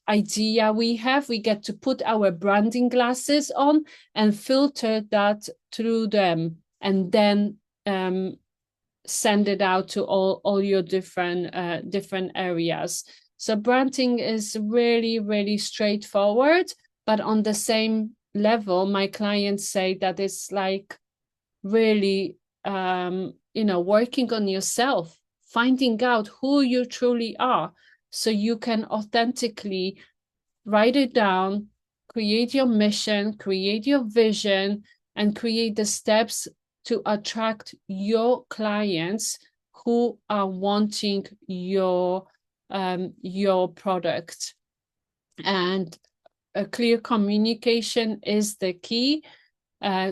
idea we have, we get to put our branding glasses on and filter that through them, and then send it out to all your different areas. So branding is really, really straightforward, but on the same level, my clients say that it's like really working on yourself finding out who you truly are, so you can authentically write it down, create your mission, create your vision, and create the steps to attract your clients who are wanting your product. And a clear communication is the key.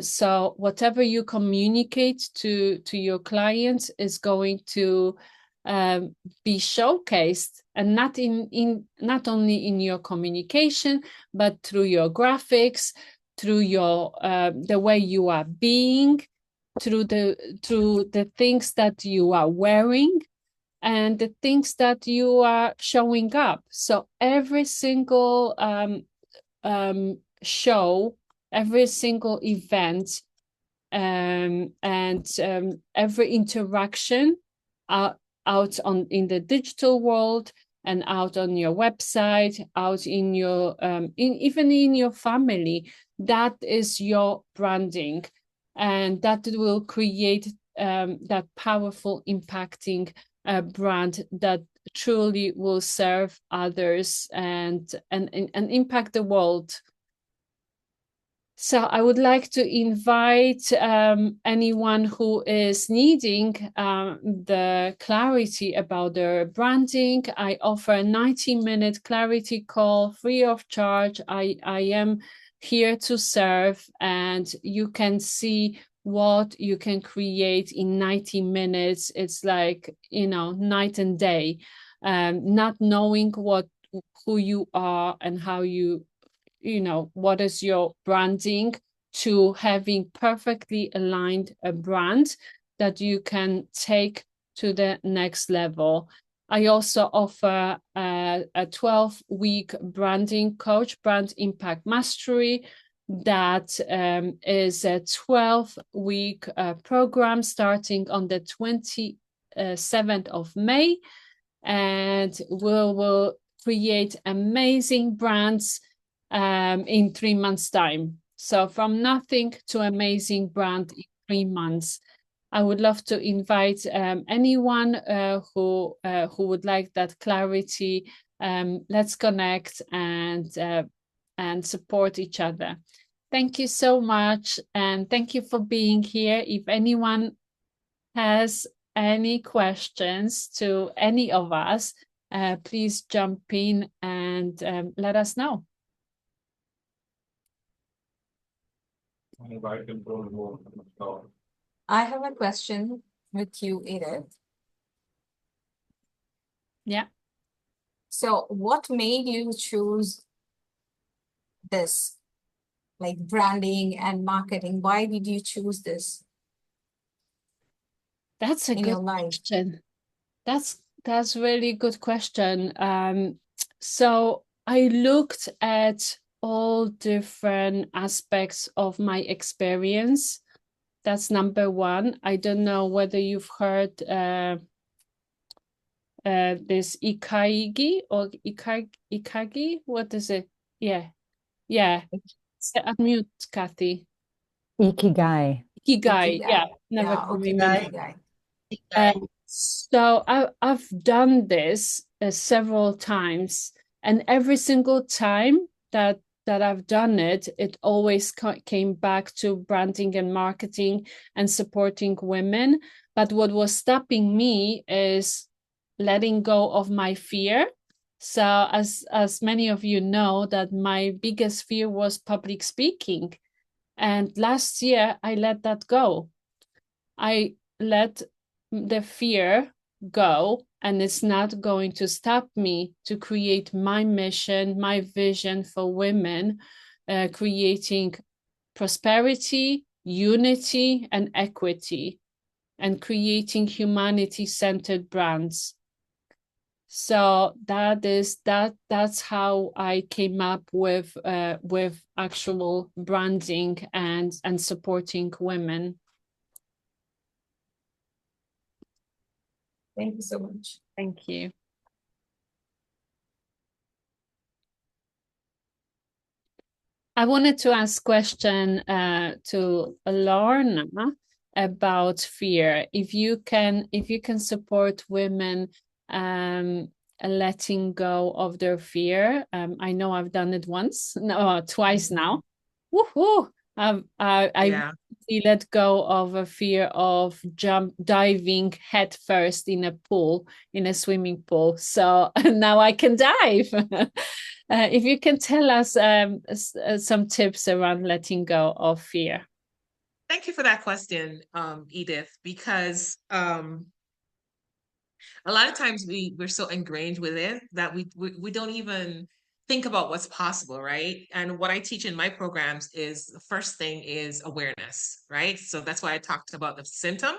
So whatever you communicate to your clients is going to be showcased, and not only in your communication, but through your graphics, through your the way you are being, through the things that you are wearing, and the things that you are showing up. So every single show, every single event, and every interaction out in the digital world, and out on your website, out in your even in your family, that is your branding, and that will create that powerful impacting brand that truly will serve others and impact the world. So I would like to invite anyone who is needing the clarity about their branding. I offer a 90-minute clarity call free of charge. I am here to serve, and you can see what you can create in 90 minutes. It's like, night and day. Not knowing who you are and how what is your branding, to having perfectly aligned a brand that you can take to the next level. I also offer a 12-week branding coach, Brand Impact Mastery, that is a 12-week program starting on the 27th of May, and will create amazing brands in 3 months' time. So from nothing to amazing brand in 3 months. I would love to invite anyone who would like that clarity. Let's connect and support each other. Thank you so much, and thank you for being here. If anyone has any questions to any of us, please jump in and let us know. I have a question with you, Edith. Yeah. So what made you choose this, like branding and marketing? Why did you choose this? That's a good question. That's really good question. So I looked at all different aspects of my experience. That's number one. I don't know whether you've heard this Ikigai or Ikagi. What is it? Yeah. Unmute, Kathy. Ikigai. Yeah. Never can remember. So I've done this several times, and every single time that I've done it, it always came back to branding and marketing and supporting women. But what was stopping me is letting go of my fear. So as many of you know, that my biggest fear was public speaking. And last year I let that go. I let the fear go, and it's not going to stop me to create my mission, my vision for women, creating prosperity, unity, and equity, and creating humanity-centered brands. So that's how I came up with actual branding and supporting women. Thank you so much. Thank you. I wanted to ask question to Lorna. about fear. If you can support women letting go of their fear, I know I've done it once, no, twice now. Woohoo! I let go of a fear of diving head first in a pool, in a swimming pool. So now I can dive. If you can tell us some tips around letting go of fear. Thank you for that question, Edith, because a lot of times we're so ingrained with it that we don't even think about what's possible, right? And what I teach in my programs is the first thing is awareness, right? So that's why I talked about the symptom.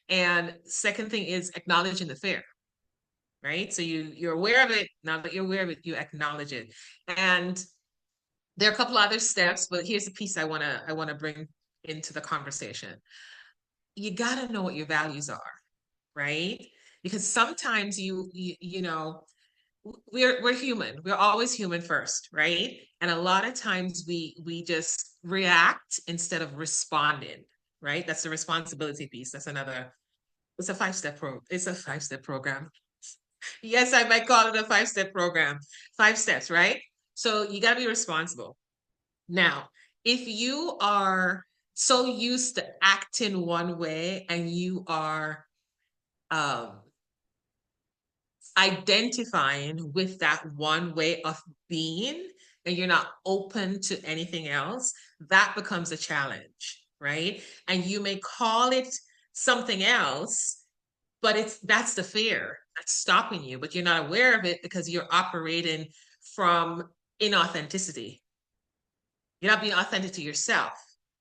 And second thing is acknowledging the fear, right? So you're aware of it. Now that you're aware of it, you acknowledge it. And there are a couple other steps, but here's the piece I wanna bring into the conversation. You gotta know what your values are, right? Because sometimes you know, we're human. We're always human first, right? And a lot of times we just react instead of responding, right? That's the responsibility piece. That's another. It's a 5-step program. Yes, I might call it a 5-step program. 5 steps, right? So you got to be responsible. Now, if you are so used to acting one way and you are identifying with that one way of being and you're not open to anything else, that becomes a challenge, right? And you may call it something else, but that's the fear that's stopping you, but you're not aware of it because you're operating from inauthenticity. You're not being authentic to yourself.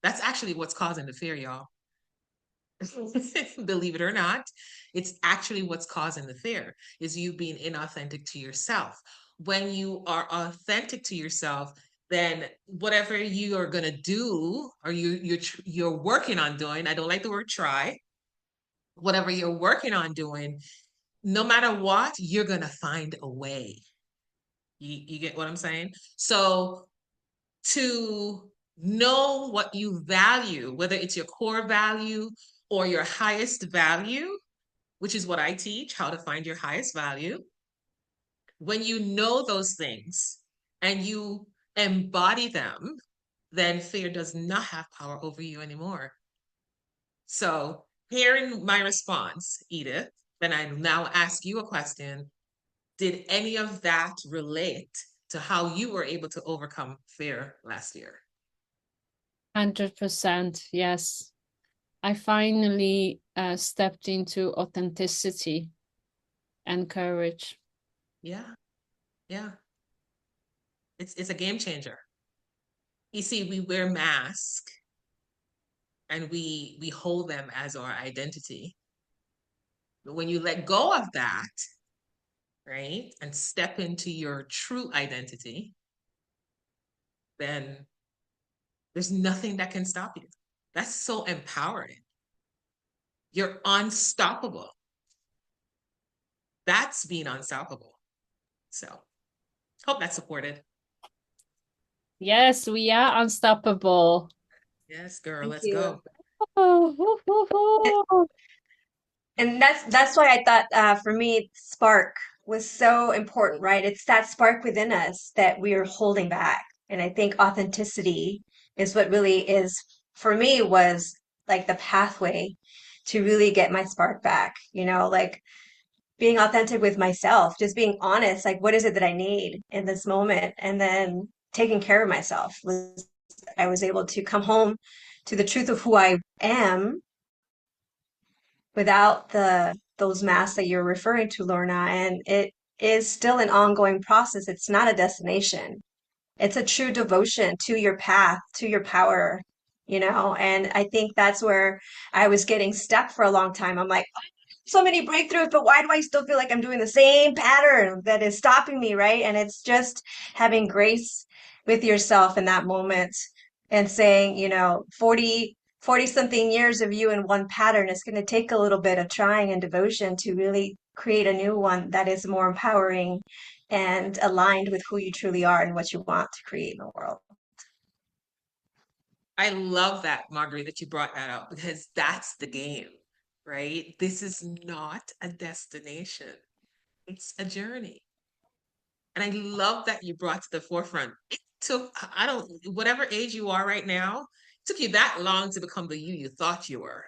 That's actually what's causing the fear, y'all. Believe it or not, it's actually what's causing the fear is you being inauthentic to yourself. When you are authentic to yourself, then whatever you are going to do or you're working on doing, I don't like the word try, whatever you're working on doing, no matter what, you're going to find a way. You get what I'm saying? So to know what you value, whether it's your core value or your highest value, which is what I teach, how to find your highest value. When you know those things and you embody them, then fear does not have power over you anymore. So hearing my response, Edith, then I now ask you a question. Did any of that relate to how you were able to overcome fear last year? 100%, yes. I finally stepped into authenticity and courage. Yeah. It's a game changer. You see, we wear masks and we hold them as our identity. But when you let go of that, right, and step into your true identity, then there's nothing that can stop you. That's so empowering. You're unstoppable. That's being unstoppable. So, hope that's supported. Yes, we are unstoppable. Yes, girl, Thank let's you. go. And that's why I thought for me spark was so important, right? It's that spark within us that we are holding back. And I think authenticity is what really is for me was like the pathway to really get my spark back, like being authentic with myself, just being honest, like what is it that I need in this moment? And then taking care of myself. I was able to come home to the truth of who I am without those masks that you're referring to, Lorna. And it is still an ongoing process. It's not a destination. It's a true devotion to your path, to your power, and I think that's where I was getting stuck for a long time. I'm like, so many breakthroughs, but why do I still feel like I'm doing the same pattern that is stopping me, right? And it's just having grace with yourself in that moment and saying, 40 something years of you in one pattern, it's going to take a little bit of trying and devotion to really create a new one that is more empowering and aligned with who you truly are and what you want to create in the world. I love that, Marguerite, that you brought that up, because that's the game, right? This is not a destination. It's a journey. And I love that you brought to the forefront. It took, I don't, whatever age you are right now, it took you that long to become the you thought you were,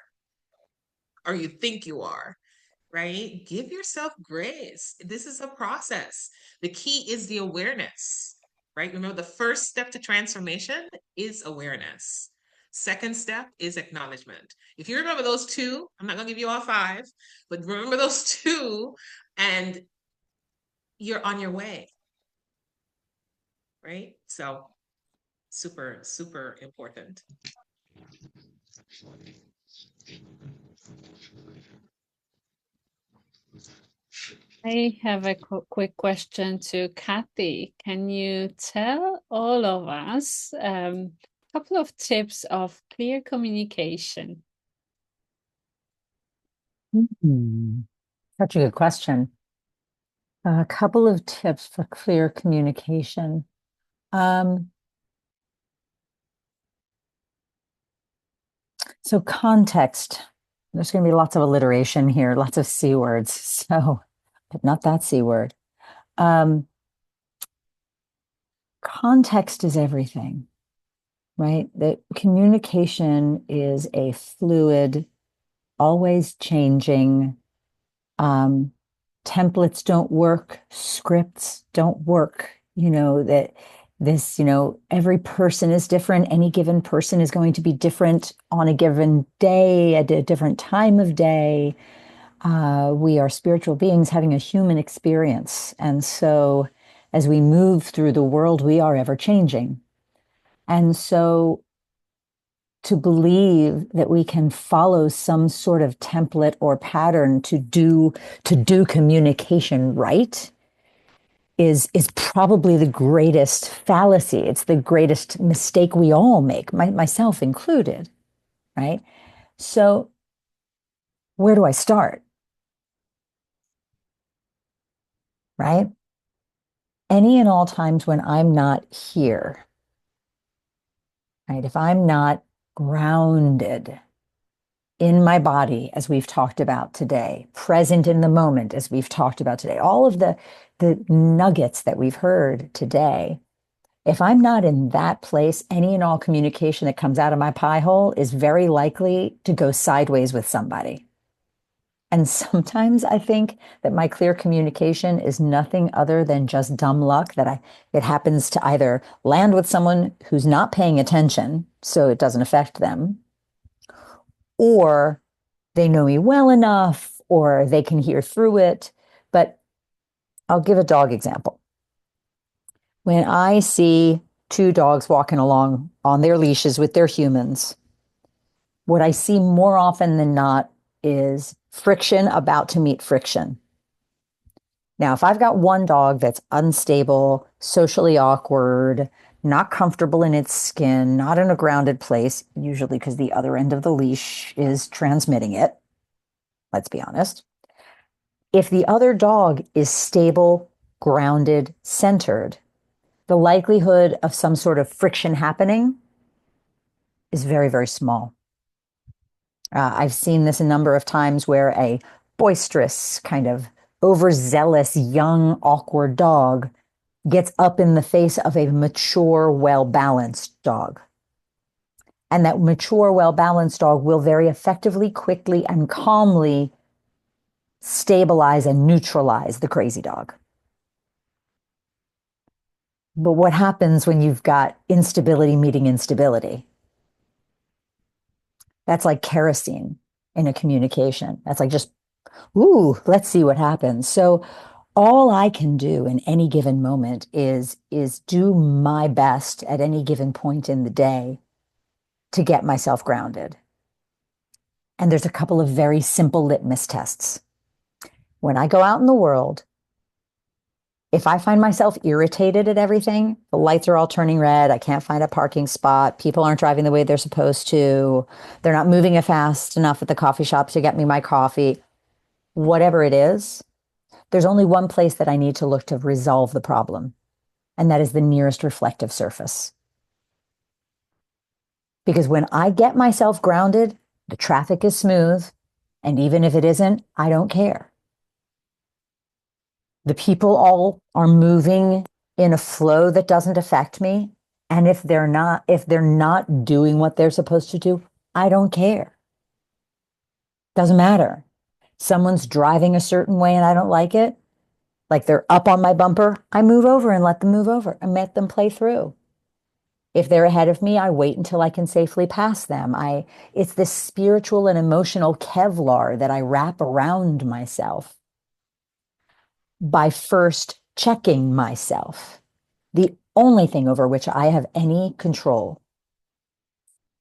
or you think you are, right? Give yourself grace. This is a process. The key is the awareness, right? Remember, the first step to transformation is awareness. Second step is acknowledgement. If you remember those two, I'm not going to give you all five, but remember those two, and you're on your way, right? So super, super important. I have a quick question to Kathy. Can you tell all of us a couple of tips of clear communication? Such a good question. A couple of tips for clear communication. So context, there's going to be lots of alliteration here, lots of C words, so, but not that C word. Context is everything, right? That communication is a fluid, always changing. Templates don't work, scripts don't work, that this, every person is different. Any given person is going to be different on a given day, at a different time of day. We are spiritual beings having a human experience. And so as we move through the world, we are ever changing. And so to believe that we can follow some sort of template or pattern to do communication right is probably the greatest fallacy. It's the greatest mistake we all make, myself included, right? So where do I start? Right? Any and all times when I'm not here, right? If I'm not grounded in my body, as we've talked about today, present in the moment, as we've talked about today, all of the nuggets that we've heard today, if I'm not in that place, any and all communication that comes out of my pie hole is very likely to go sideways with somebody. And sometimes I think that my clear communication is nothing other than just dumb luck, that it happens to either land with someone who's not paying attention, so it doesn't affect them, or they know me well enough, or they can hear through it. But I'll give a dog example. When I see two dogs walking along on their leashes with their humans, what I see more often than not is friction about to meet friction. Now, if I've got one dog that's unstable, socially awkward, not comfortable in its skin, not in a grounded place, usually because the other end of the leash is transmitting it, let's be honest. If the other dog is stable, grounded, centered, the likelihood of some sort of friction happening is very, very small. I've seen this a number of times where a boisterous, kind of overzealous, young, awkward dog gets up in the face of a mature, well-balanced dog. And that mature, well-balanced dog will very effectively, quickly, and calmly stabilize and neutralize the crazy dog. But what happens when you've got instability meeting instability? That's like kerosene in a communication. That's like just, ooh, let's see what happens. So all I can do in any given moment is do my best at any given point in the day to get myself grounded. And there's a couple of very simple litmus tests. When I go out in the world, if I find myself irritated at everything, the lights are all turning red, I can't find a parking spot, people aren't driving the way they're supposed to, they're not moving fast enough at the coffee shop to get me my coffee, whatever it is, there's only one place that I need to look to resolve the problem, and that is the nearest reflective surface. Because when I get myself grounded, the traffic is smooth. And even if it isn't, I don't care. The people all are moving in a flow that doesn't affect me. And if they're not doing what they're supposed to do, I don't care. Doesn't matter. Someone's driving a certain way and I don't like it, like they're up on my bumper, I move over and let them move over and let them play through. If they're ahead of me, I wait until I can safely pass them. It's this spiritual and emotional Kevlar that I wrap around myself by first checking myself. The only thing over which I have any control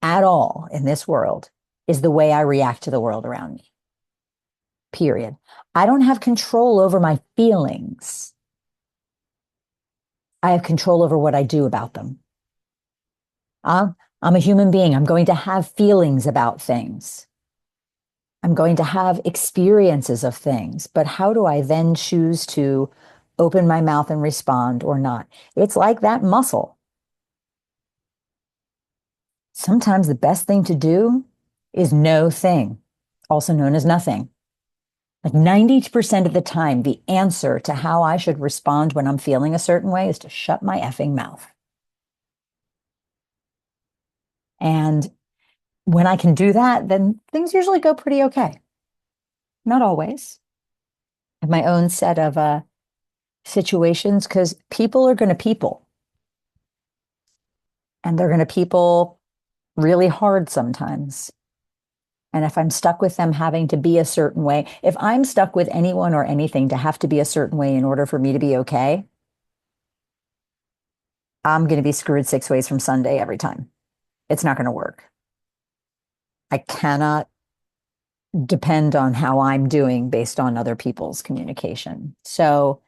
at all in this world is the way I react to the world around me. Period. I don't have control over my feelings. I have control over what I do about them. I'm a human being. I'm going to have feelings about things. I'm going to have experiences of things. But how do I then choose to open my mouth and respond or not? It's like that muscle. Sometimes the best thing to do is no thing, also known as nothing. Like 90% of the time, the answer to how I should respond when I'm feeling a certain way is to shut my effing mouth. And when I can do that, then things usually go pretty okay. Not always. I have my own set of situations because people are going to people. And they're going to people really hard sometimes. And if I'm stuck with them having to be a certain way, if I'm stuck with anyone or anything to have to be a certain way in order for me to be okay, I'm going to be screwed 6 ways from Sunday every time. It's not going to work. I cannot depend on how I'm doing based on other people's communication. So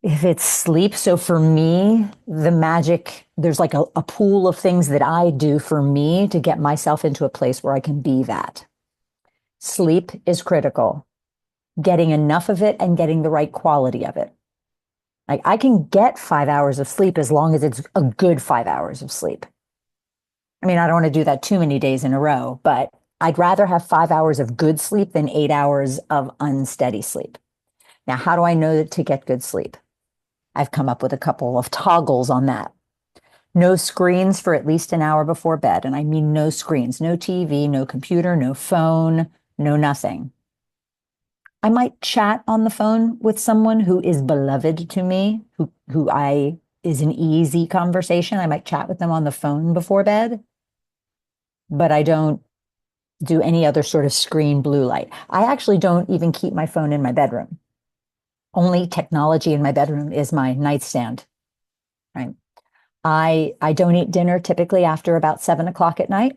if it's sleep, so for me, the magic, there's like a pool of things that I do for me to get myself into a place where I can be that. Sleep is critical. Getting enough of it and getting the right quality of it. Like I can get 5 hours of sleep as long as it's a good 5 hours of sleep. I mean, I don't want to do that too many days in a row, but I'd rather have 5 hours of good sleep than 8 hours of unsteady sleep. Now, how do I know to get good sleep? I've come up with a couple of toggles on that. No screens for at least an hour before bed. And I mean no screens, no TV, no computer, no phone, no nothing. I might chat on the phone with someone who is beloved to me, who is an easy conversation. I might chat with them on the phone before bed, but I don't do any other sort of screen blue light. I actually don't even keep my phone in my bedroom. Only technology in my bedroom is my nightstand, right? I don't eat dinner typically after about 7 o'clock at night.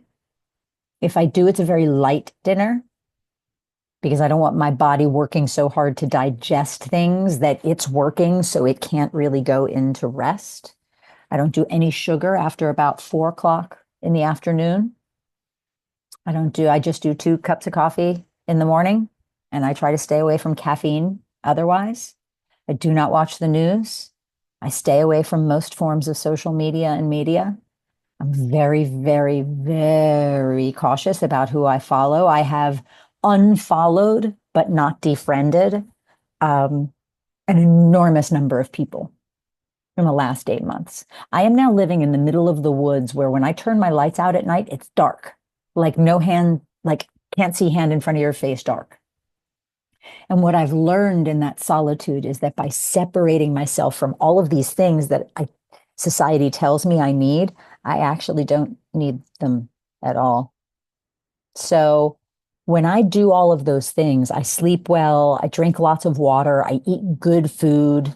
If I do, it's a very light dinner because I don't want my body working so hard to digest things that it's working so it can't really go into rest. I don't do any sugar after about 4 o'clock in the afternoon. I just do 2 cups of coffee in the morning and I try to stay away from caffeine otherwise. I do not watch the news. I stay away from most forms of social media and media. I'm very, very, very cautious about who I follow. I have unfollowed, but not defriended, an enormous number of people in the last 8 months. I am now living in the middle of the woods where when I turn my lights out at night, it's dark, like no hand, like can't see hand in front of your face dark. And what I've learned in that solitude is that by separating myself from all of these things that society tells me I need, I actually don't need them at all. So when I do all of those things, I sleep well, I drink lots of water, I eat good food,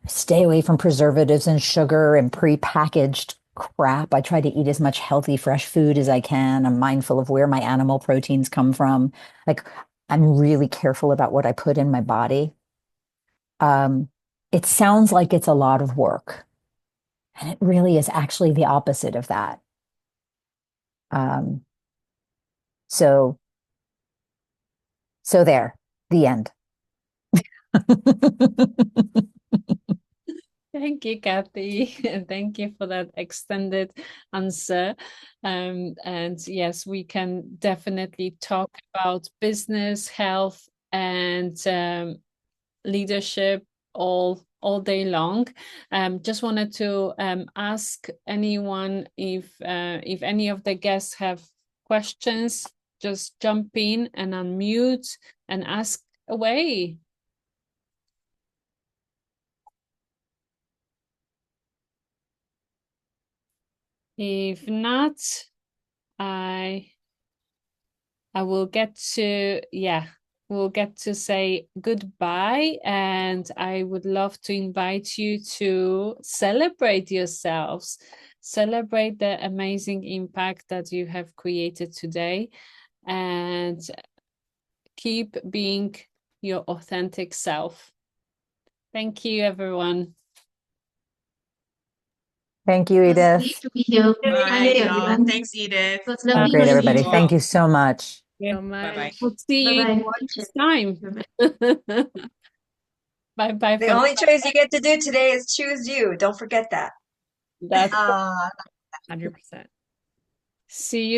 stay away from preservatives and sugar and prepackaged crap. I try to eat as much healthy, fresh food as I can. I'm mindful of where my animal proteins come from. Like I'm really careful about what I put in my body. It sounds like it's a lot of work, and it really is actually the opposite of that. So there, the end. Thank you, Kathy, and thank you for that extended answer. And yes, we can definitely talk about business, health, and leadership all day long. Just wanted to ask anyone if any of the guests have questions, just jump in and unmute and ask away. If not, I will get to, we'll get to say goodbye, and I would love to invite you to celebrate yourselves, celebrate the amazing impact that you have created today, and keep being your authentic self. Thank you, everyone. Thank you, It was Edith. great to be here. Bye, Thank you, y'all. everyone. Thanks, Edith. It was Oh, lovely great, meeting everybody. you. Thank you so much. So Bye-bye. much. We'll see you Bye-bye. next time. Bye-bye. Bye-bye. The only choice you get to do today is choose you. Don't forget that. That's Uh, 100%. see you